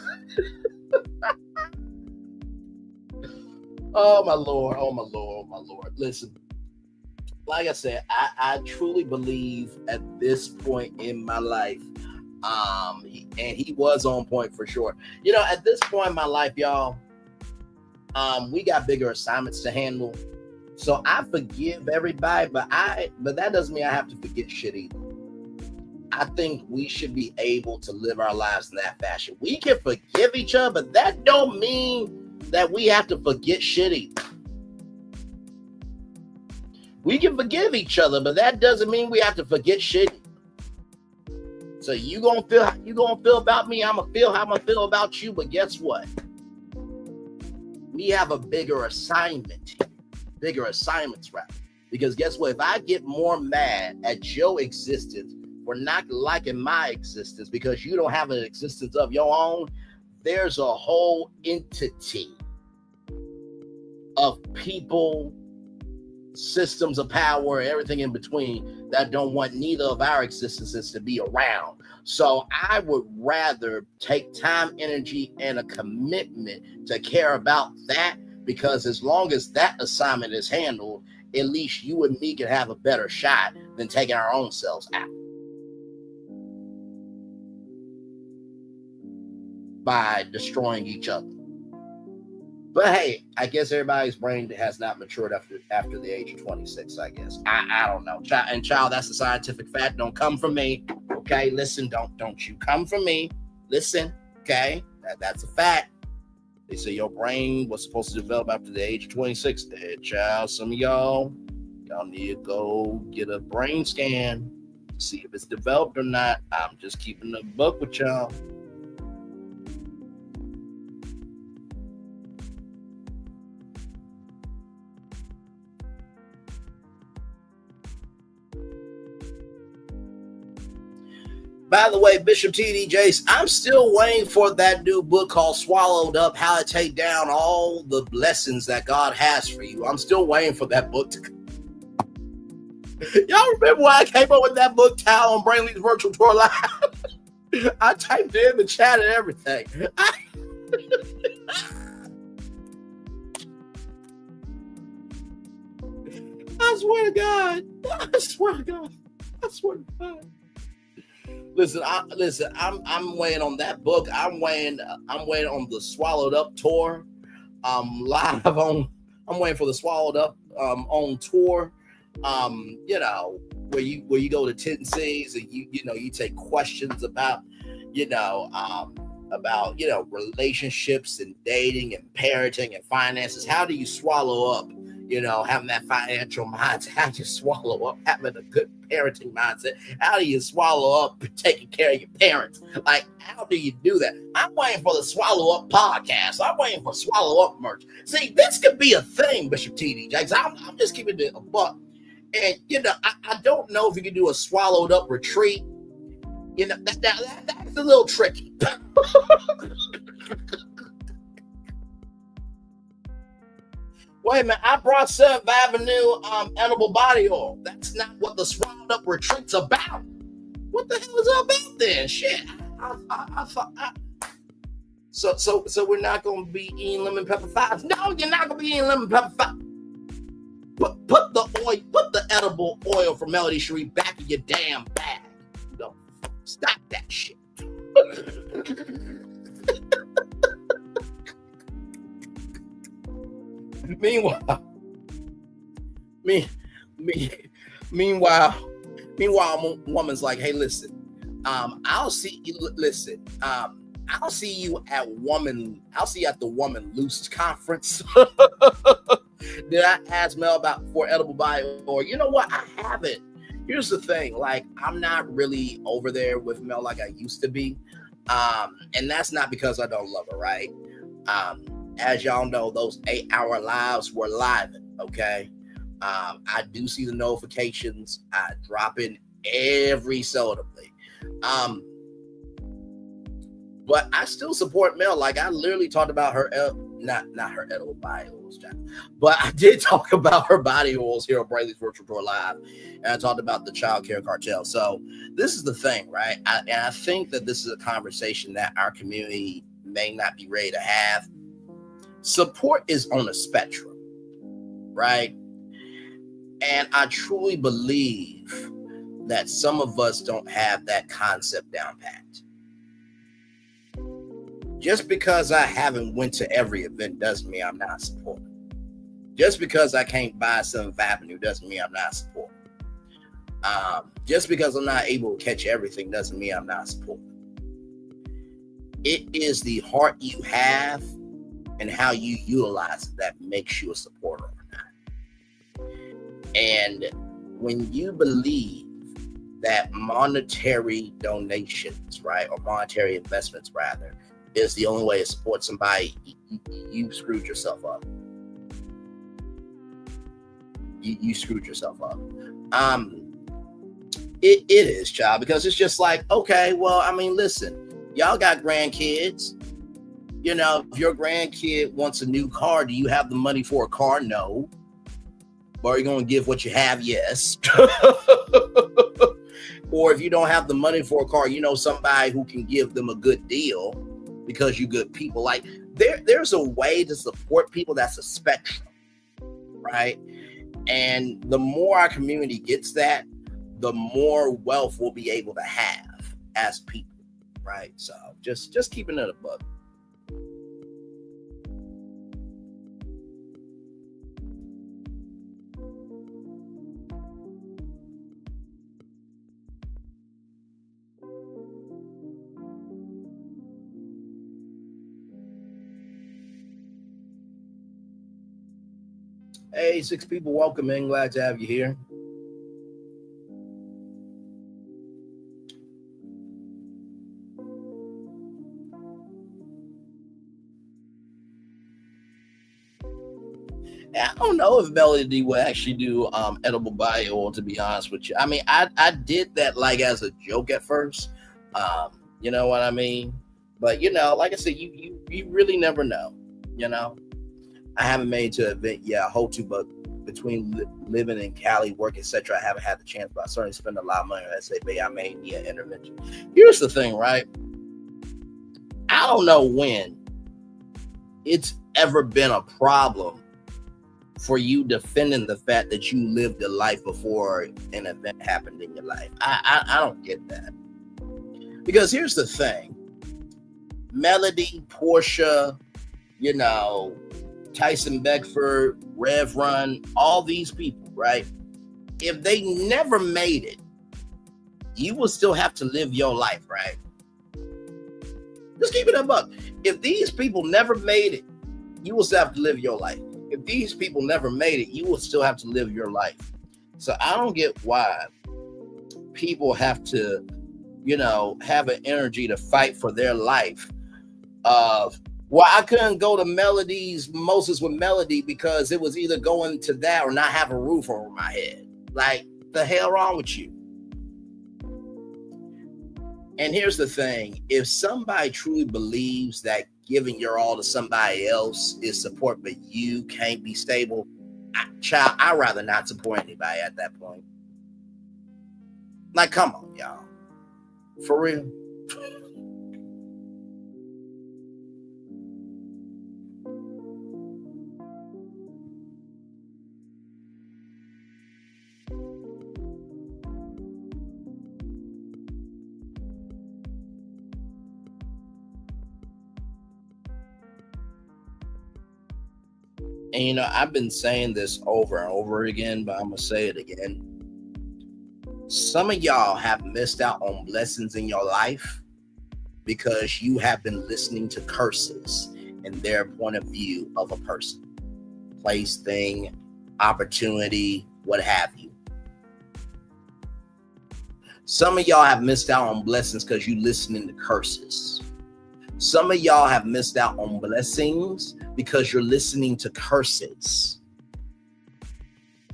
Oh, my Lord. Oh, my Lord. Oh, my Lord. Listen. Like I said, I truly believe at this point in my life, and he was on point for sure. You know, at this point in my life, y'all, we got bigger assignments to handle. So I forgive everybody, but that doesn't mean I have to forget shit either. I think we should be able to live our lives in that fashion. We can forgive each other, but that don't mean that we have to forget shit either. We can forgive each other, but that doesn't mean we have to forget shit. So you gonna feel how you gonna feel about me, I'm gonna feel how I'm gonna feel about you, but guess what? We have a bigger assignment here. Bigger assignments, right? Because guess what? If I get more mad at your existence for not liking my existence because you don't have an existence of your own, there's a whole entity of people, systems of power, everything in between that don't want neither of our existences to be around. So I would rather take time, energy, and a commitment to care about that, because as long as that assignment is handled, at least you and me can have a better shot than taking our own selves out by destroying each other. But hey, I guess everybody's brain has not matured after the age of 26, I guess. I don't know. Child, that's a scientific fact. Don't come from me. Okay, listen, don't you come from me. Listen, okay? That's a fact. They say your brain was supposed to develop after the age of 26. Child, some of y'all need to go get a brain scan, see if it's developed or not. I'm just keeping the buck with y'all. By the way, Bishop TD Jace, I'm still waiting for that new book called Swallowed Up, How to Take Down All the Blessings That God Has for You. I'm still waiting for that book to come. Y'all remember when I came up with that book title on Brainley's Virtual Tour Live? I typed it in the chat and everything. I swear to God. I swear to God. I swear to God. Listen, I'm waiting on that book. I'm waiting on the Swallowed Up tour. Live on. I'm waiting for the Swallowed Up on tour. You know, where you go to Tennessee's and you take questions about relationships and dating and parenting and finances. How do you swallow up you know, having that financial mindset. How do you swallow up having a good parenting mindset? How do you swallow up taking care of your parents? Like, how do you do that? I'm waiting for the Swallow Up podcast. I'm waiting for Swallow Up merch. See, this could be a thing, Bishop TD Jakes. I'm just keeping it a buck. And, you know, I don't know if you can do a swallowed up retreat. You know, that's a little tricky. Wait a minute, I brought 7th Avenue edible body oil. That's not what the swallowed up retreat's about. What the hell is it about then? Shit. So we're not gonna be eating lemon pepper fives. No, you're not gonna be eating lemon pepper fives. Put the edible oil from Melody Cherie back in your damn bag. No, stop that shit. Meanwhile, woman's like, hey, listen, I'll see you at the Woman Loose conference. Did I ask Mel about for edible bio? Or you know what? I haven't. Here's the thing, like, I'm not really over there with Mel like I used to be. And that's not because I don't love her, right? As y'all know, those 8-hour lives were live, okay? I do see the notifications. I drop in every seldomly. But I still support Mel. Like, I literally talked about her, not her edible body oils, but I did talk about her body oils here on Brayley's Virtual Tour Live. And I talked about the child care cartel. So this is the thing, right? And I think that this is a conversation that our community may not be ready to have. Support is on a spectrum, right? And I truly believe that some of us don't have that concept down pat. Just because I haven't went to every event doesn't mean I'm not supporting. Just because I can't buy 7th Avenue doesn't mean I'm not supporting. Just because I'm not able to catch everything doesn't mean I'm not supporting. It is the heart you have and how you utilize it that makes you a supporter or not. And when you believe that monetary donations, right, or monetary investments rather, is the only way to support somebody, you screwed yourself up. You screwed yourself up. It is, child, because it's just like, okay, well, I mean, listen, y'all got grandkids. You know, if your grandkid wants a new car, do you have the money for a car? No. But are you going to give what you have? Yes. Or if you don't have the money for a car, you know somebody who can give them a good deal because you good people. Like, there's a way to support people that's a spectrum, right? And the more our community gets that, the more wealth we'll be able to have as people, right? So just keeping it above. Hey, 6 people, welcome in. Glad to have you here. I don't know if Melody will actually do edible body oil, to be honest with you. I mean, I did that like as a joke at first. You know what I mean? But, you know, like I said, you really never know, you know? I haven't made it to an event yet. I hope to, but between living in Cali, work, etc., I haven't had the chance, but I certainly spend a lot of money on SAB. I may need an intervention. Here's the thing, right? I don't know when it's ever been a problem for you defending the fact that you lived a life before an event happened in your life. I don't get that. Because here's the thing. Melody, Portia, you know, Tyson Beckford, Rev Run, all these people, right? If they never made it, you will still have to live your life, right? Just keep it up. If these people never made it, you will still have to live your life. if these people never made it, you will still have to live your life. So I don't get why people have to, have an energy to fight for their life. Well, I couldn't go to Moses with Melody because it was either going to that or not have a roof over my head. Like, the hell wrong with you? And here's the thing. If somebody truly believes that giving your all to somebody else is support, but you can't be stable, I'd rather not support anybody at that point. Like, come on, y'all. For real. And I've been saying this over and over again, but I'm gonna say it again. Some of y'all have missed out on blessings in your life because you have been listening to curses and their point of view of a person, place, thing, opportunity, what have you. Some of y'all have missed out on blessings because you listening to curses. Some of y'all have missed out on blessings because you're listening to curses.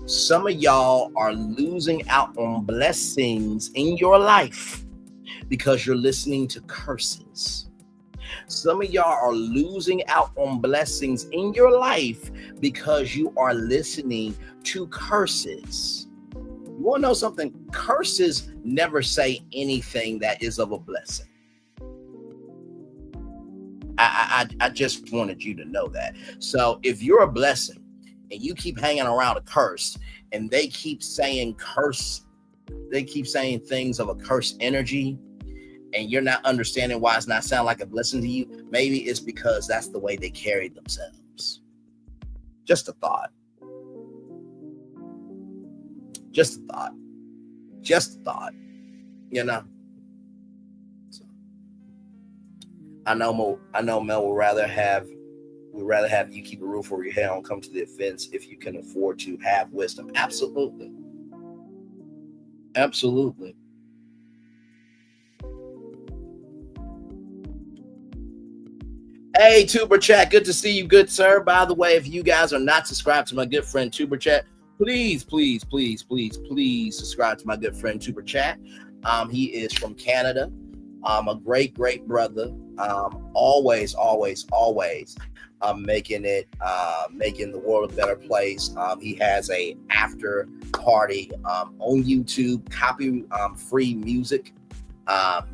Some of y'all are losing out on blessings in your life because you're listening to curses. Some of y'all are losing out on blessings in your life because you are listening to curses. You want to know something? Curses never say anything that is of a blessing. I just wanted you to know that. So if you're a blessing and you keep hanging around a curse and they keep saying things of a curse energy, and you're not understanding why it's not sound like a blessing to you, maybe it's because that's the way they carry themselves. Just a thought. Just a thought. Just a thought. I know Mel would rather have you keep a roof over your head and come to the offense if you can afford to have wisdom. Absolutely. Absolutely. Hey, Tuber Chat, good to see you, good sir. By the way, if you guys are not subscribed to my good friend Tuber Chat, please subscribe to my good friend Tuber Chat. He is from Canada. A great brother. Always making the world a better place. He has a after party on YouTube, copy free music.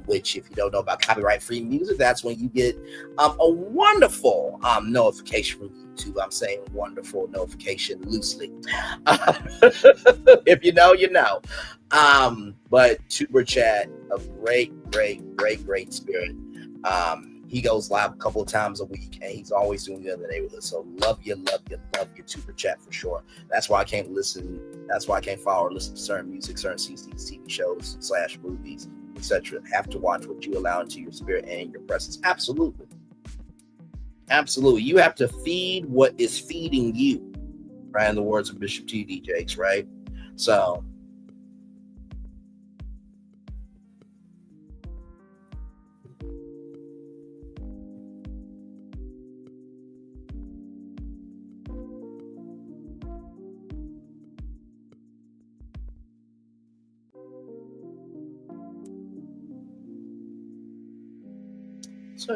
Which, if you don't know about copyright free music, that's when you get a wonderful notification from YouTube. I'm saying wonderful notification loosely. If you know, you know. But Tuber Chat, a great spirit. He goes live a couple of times a week, and he's always doing good in the neighborhood. So love you, Tuber Chat for sure. That's why I can't listen. That's why I can't follow or listen to certain music, certain TV shows / movies, etc. Have to watch what you allow into your spirit and your presence. Absolutely. You have to feed what is feeding you, right? In the words of Bishop T.D. Jakes, right? So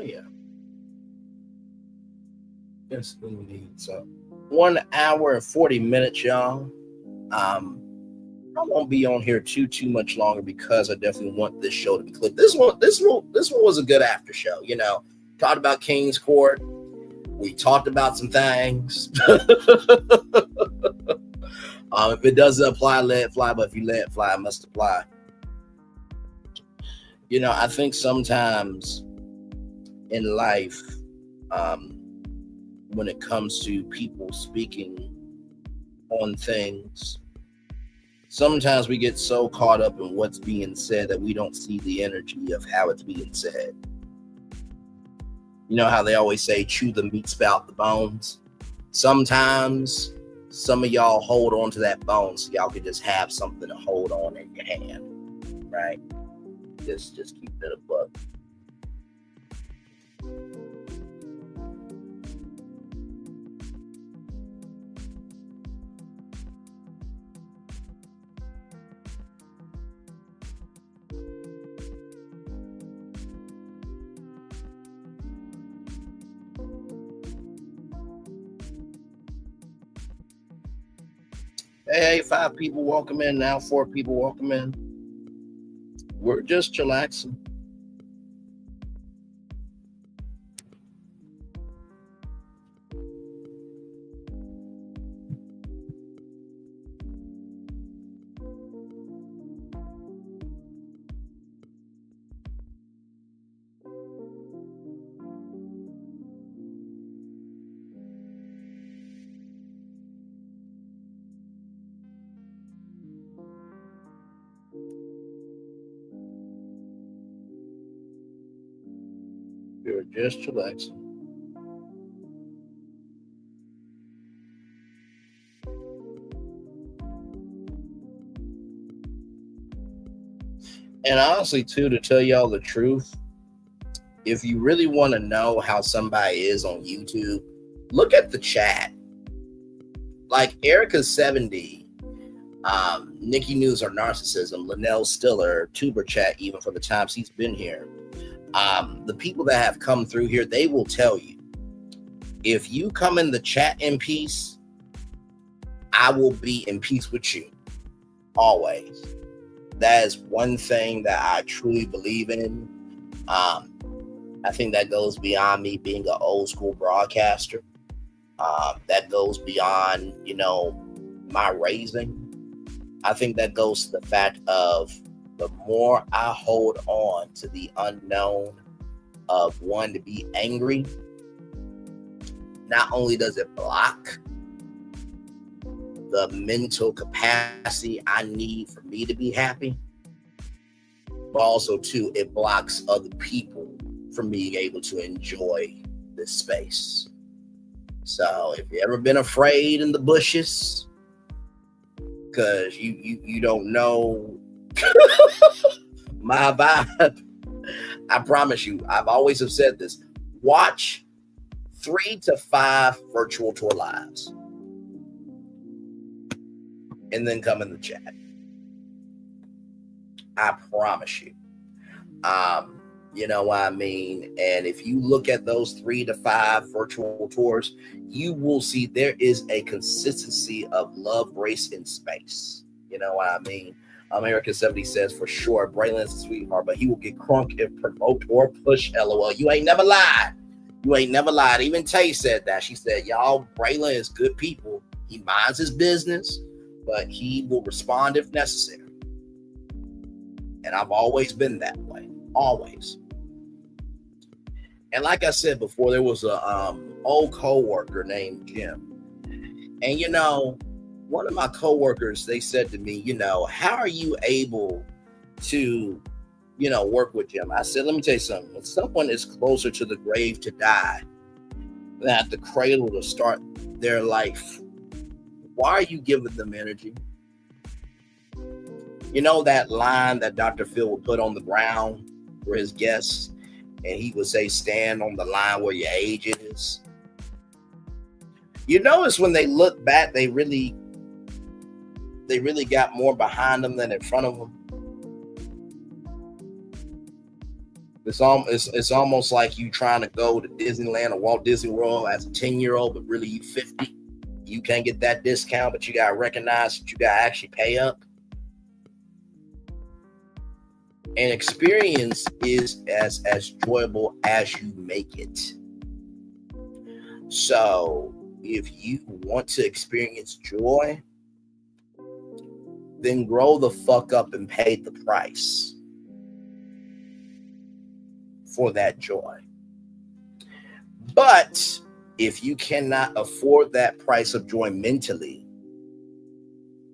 yeah. Yes, indeed. So 1 hour and 40 minutes, y'all. I won't be on here too much longer because I definitely want this show to be clipped. This one was a good after show. Talked about King's Court. We talked about some things. If it doesn't apply, let it fly. But if you let it fly, it must apply. I think sometimes in life, when it comes to people speaking on things, sometimes we get so caught up in what's being said that we don't see the energy of how it's being said. You know how they always say, chew the meat, spout the bones? sometimes some of y'all hold on to that bone so y'all can just have something to hold on in your hand, right? Just keep it a buck. Hey, 5 people welcome in now, 4 people welcome in. We're just chillaxing. You're just chillaxing. And honestly, too, to tell y'all the truth, if you really want to know how somebody is on YouTube, look at the chat. Like Erica's 70, Nikki News or Narcissism, Linnell Stiller, Tuber Chat, even for the times he's been here. The people that have come through here, they will tell you, if you come in the chat in peace, I will be in peace with you. Always. That is one thing that I truly believe in. I think that goes beyond me being an old school broadcaster. That goes beyond, my raising. I think that goes to the fact of the more I hold on to the unknown of one to be angry, not only does it block the mental capacity I need for me to be happy, but also too, it blocks other people from being able to enjoy this space. So if you've ever been afraid in the bushes, because you don't know my vibe, I promise you, I've always have said this, watch 3 to 5 virtual tour lives and then come in the chat. I promise you. You know what I mean? And if you look at those 3 to 5 virtual tours, you will see there is a consistency of love, grace, and space. You know what I mean? America 70 says, for sure, Braylon's a sweetheart, but he will get crunk if provoked or pushed, LOL. You ain't never lied. You ain't never lied. Even Tay said that. She said, y'all, Braylon is good people. He minds his business, but he will respond if necessary. And I've always been that way. Always. And like I said before, there was a old co-worker named Jim. And, one of my co-workers, they said to me, how are you able to, work with Jim? I said, let me tell you something. When someone is closer to the grave to die than at the cradle to start their life, why are you giving them energy? You know that line that Dr. Phil would put on the ground for his guests, and he would say, stand on the line where your age is? You notice when they look back, they really got more behind them than in front of them. It's almost like you trying to go to Disneyland or Walt Disney World as a 10-year-old, but really you 50. You can't get that discount, but you got to recognize that you got to actually pay up. And experience is as enjoyable as you make it. So if you want to experience joy, then grow the fuck up and pay the price for that joy. But if you cannot afford that price of joy mentally,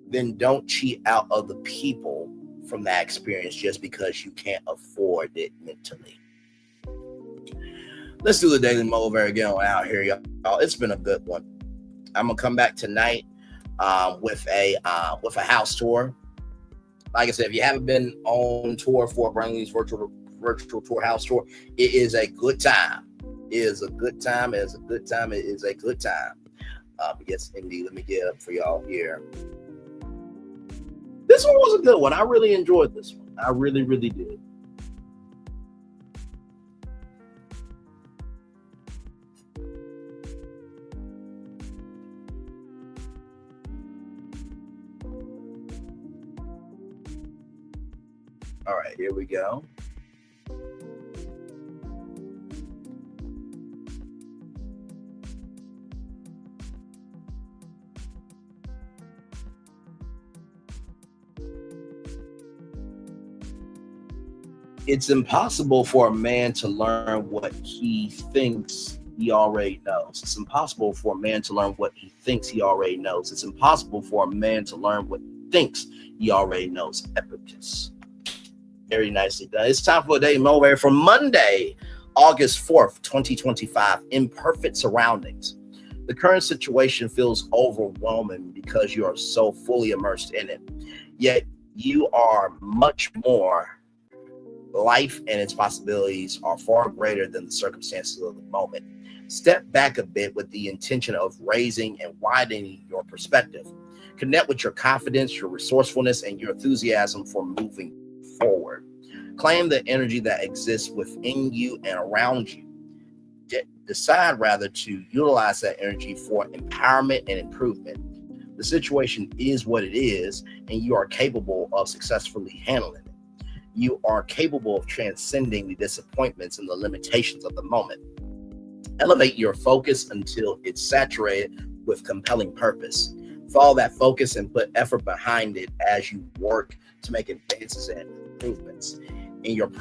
then don't cheat out other people from that experience just because you can't afford it mentally. Let's do the Daily Motivator again out here, y'all. It's been a good one. I'm gonna come back tonight with a house tour. Like I said, if you haven't been on tour for Brainley's virtual tour, house tour, it is a good time. It is a good time. It is a good time. It is a good time. Yes, indeed. Let me get up for y'all here. This one was a good one. I really enjoyed this one. I really, really did. All right, here we go. It's impossible for a man to learn what he thinks he already knows. It's impossible for a man to learn what he thinks he already knows. It's impossible for a man to learn what he thinks he already knows. Epicus. Very nicely done. It's time for a day motivator for Monday, August 4th, 2025. Imperfect surroundings. The current situation feels overwhelming because you are so fully immersed in it. Yet you are much more. Life and its possibilities are far greater than the circumstances of the moment. Step back a bit with the intention of raising and widening your perspective. Connect with your confidence, your resourcefulness, and your enthusiasm for moving forward. Claim the energy that exists within you and around you. Decide rather to utilize that energy for empowerment and improvement. The situation is what it is, and you are capable of successfully handling it. You are capable of transcending the disappointments and the limitations of the moment. Elevate your focus until it's saturated with compelling purpose. Follow that focus and put effort behind it as you work to make advances and improvements. In your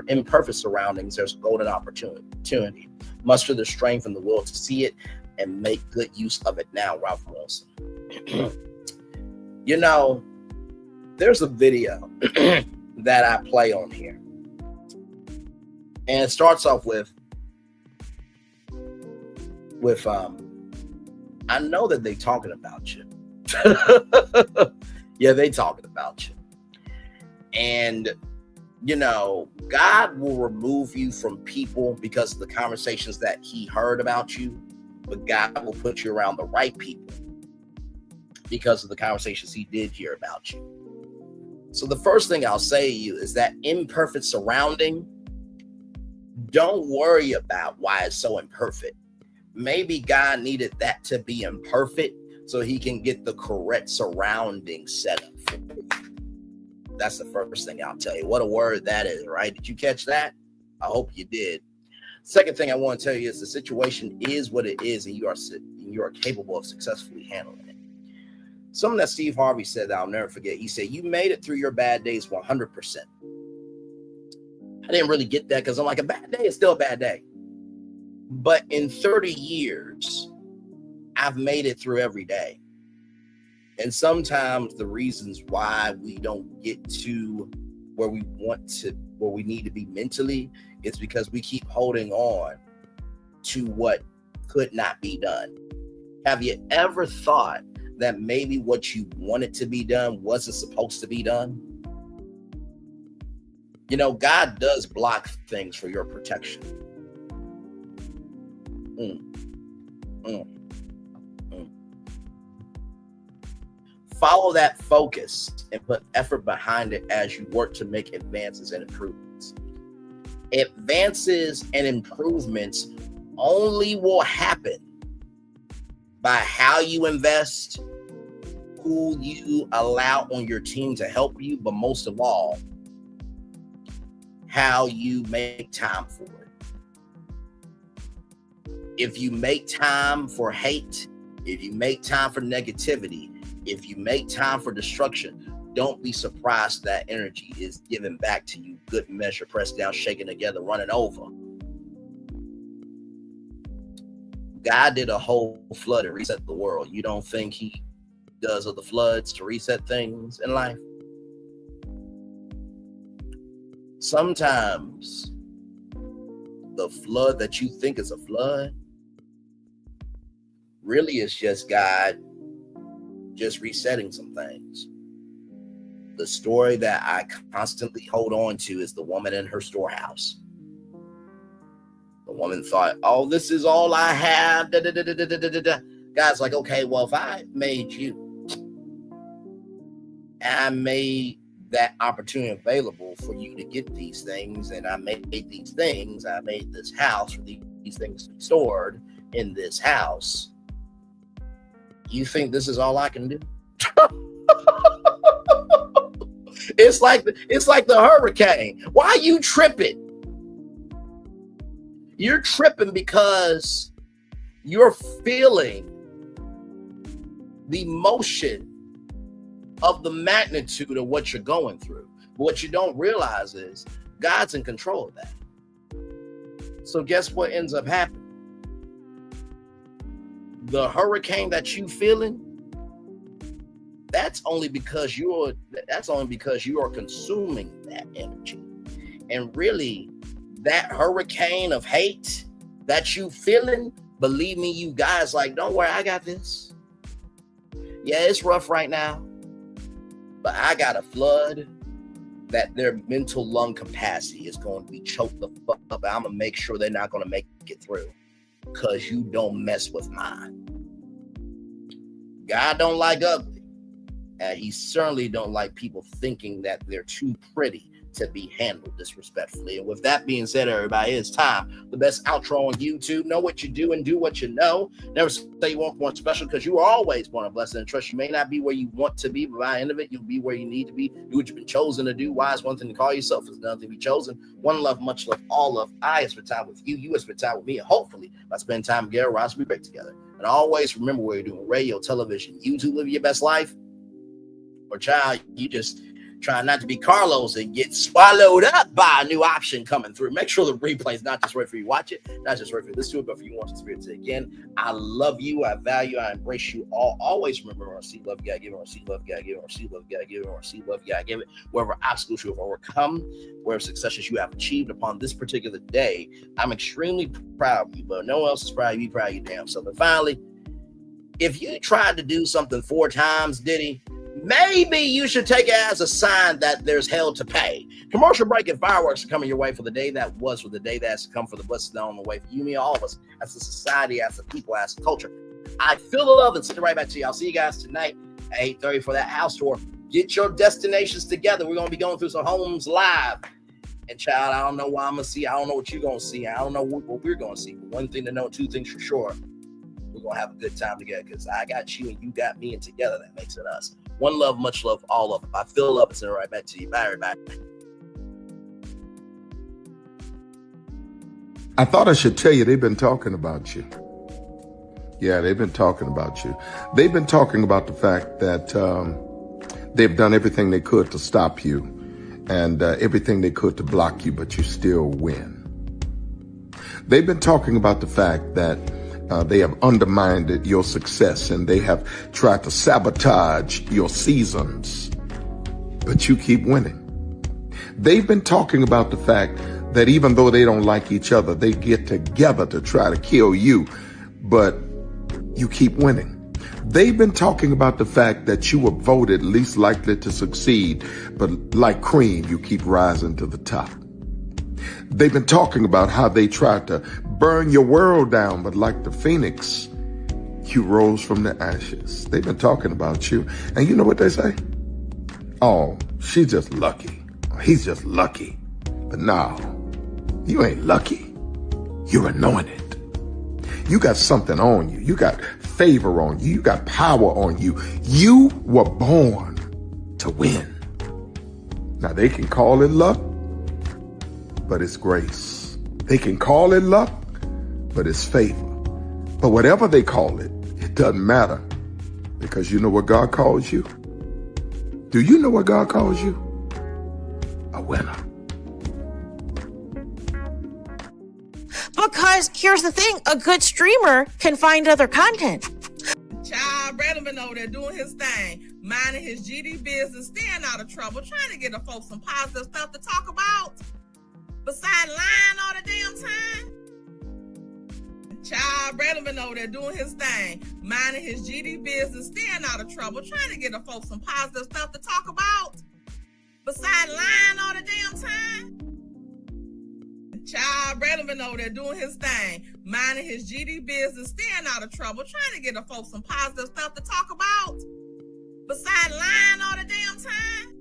imperfect surroundings, there's golden opportunity. Muster the strength and the will to see it and make good use of it now, Ralph Wilson. You know, there's a video that I play on here. And it starts off with I know that they talking about you. Yeah, they talking about you. And you know, God will remove you from people because of the conversations that he heard about you, but God will put you around the right people because of the conversations he did hear about you. So the first thing I'll say to you is that imperfect surrounding, don't worry about why it's so imperfect. Maybe God needed that to be imperfect so he can get the correct surrounding set up for you. That's the first thing I'll tell you. What a word that is, right? Did you catch that? I hope you did. Second thing I want to tell you is the situation is what it is, and you are capable of successfully handling it. Something that Steve Harvey said that I'll never forget. He said, you made it through your bad days 100%. I didn't really get that because I'm like, a bad day is still a bad day. But in 30 years, I've made it through every day. And sometimes the reasons why we don't get to where we need to be mentally is because we keep holding on to what could not be done. Have you ever thought that maybe what you wanted to be done wasn't supposed to be done? You know, God does block things for your protection. Follow that focus and put effort behind it as you work to make advances and improvements. Advances and improvements only will happen by how you invest, who you allow on your team to help you, but most of all, how you make time for it. If you make time for hate, if you make time for negativity, if you make time for destruction, don't be surprised that energy is given back to you. Good measure, pressed down, shaken together, running over. God did a whole flood and reset the world. You don't think he does other floods to reset things in life? Sometimes the flood that you think is a flood really is just God just resetting some things. The story that I constantly hold on to is the woman in her storehouse. The woman thought, oh, this is all I have. Da, da, da, da, da, da, da, da. God's like, okay, well, if I made you, and I made that opportunity available for you to get these things, and I made these things, I made this house for these things to be stored in this house. You think this is all I can do? It's like the hurricane. Why are you tripping? You're tripping because you're feeling the motion of the magnitude of what you're going through. But what you don't realize is God's in control of that. So guess what ends up happening? The hurricane that you feeling, that's only because you are consuming that energy. And really, that hurricane of hate that you feeling, believe me, you guys, like, don't worry, I got this. Yeah, it's rough right now, but I got a flood that their mental lung capacity is going to be choked the fuck up. I'm going to make sure they're not going to make it through because you don't mess with mine. God don't like ugly. And he certainly don't like people thinking that they're too pretty to be handled disrespectfully. And with that being said, everybody, it's time. The best outro on YouTube. Know what you do and do what you know. Never say you weren't born special, because you are always born a blessing and trust. You may not be where you want to be, but by the end of it, you'll be where you need to be. Do what you've been chosen to do. Why is one thing to call yourself, is another thing to be chosen. One love, much love, all love. I have spent time with you. You have spent time with me. And hopefully, by spending time together, we'll be back together. And always remember, where you're doing radio, television, YouTube, live your best life. Or child, you just try not to be Carlos and get swallowed up by a new option coming through. Make sure the replay is not just right for you to watch it, not just right for you to listen to it, but for you to want to experience it again. I love you. I value. I embrace you all. Always remember, receive love, you gotta give it. Receive love, you gotta give it. Receive love, you gotta give it. Receive love, you gotta give it. Wherever obstacles you have overcome, wherever successes you have achieved upon this particular day, I'm extremely proud of you, but no one else is proud of you. Proud of your damn self. And finally, if you tried to do something 4 times, Diddy, maybe you should take it as a sign that there's hell to pay. Commercial break and fireworks are coming your way for the day that was, for the day that has to come, for the blessings on the way for you, me, all of us, as a society, as a people, as a culture. I feel the love and send it right back to you. I'll see you guys tonight at 8:30 for that house tour. Get your destinations together. We're going to be going through some homes live. And child, I don't know what I'm going to see. I don't know what you're going to see. I don't know what we're going to see. But one thing to know, 2 things for sure. We're going to have a good time together, because I got you and you got me, and together that makes it us. One love, much love, all of them. I feel love and send it right back to you. Bye, everybody. I thought I should tell you, they've been talking about you. Yeah, they've been talking about you. They've been talking about the fact that they've done everything they could to stop you, and everything they could to block you, but you still win. They've been talking about the fact that they have undermined your success, and they have tried to sabotage your seasons, but you keep winning. They've been talking about the fact that even though they don't like each other, they get together to try to kill you, but you keep winning. They've been talking about the fact that you were voted least likely to succeed, but like cream, you keep rising to the top. They've been talking about how they tried to burn your world down, but like the phoenix, you rose from the ashes. They've been talking about you. And you know what they say? Oh, she's just lucky. He's just lucky. But no, you ain't lucky. You're anointed. You got something on you. You got favor on you. You got power on you. You were born to win. Now, they can call it luck, but it's grace. They can call it luck, but it's favor. But whatever they call it, it doesn't matter, because you know what God calls you? Do you know what God calls you? A winner. Because here's the thing, a good streamer can find other content. Child, Brandon been over there doing his thing, minding his GD business, staying out of trouble, trying to get the folks some positive stuff to talk about. Besides lying all the damn time. Child, Brandon been over there doing his thing, minding his GD business, staying out of trouble, trying to get the folks some positive stuff to talk about. Besides lying all the damn time. Child, Brandon been over there doing his thing, minding his GD business, staying out of trouble, trying to get the folks some positive stuff to talk about. Besides lying all the damn time.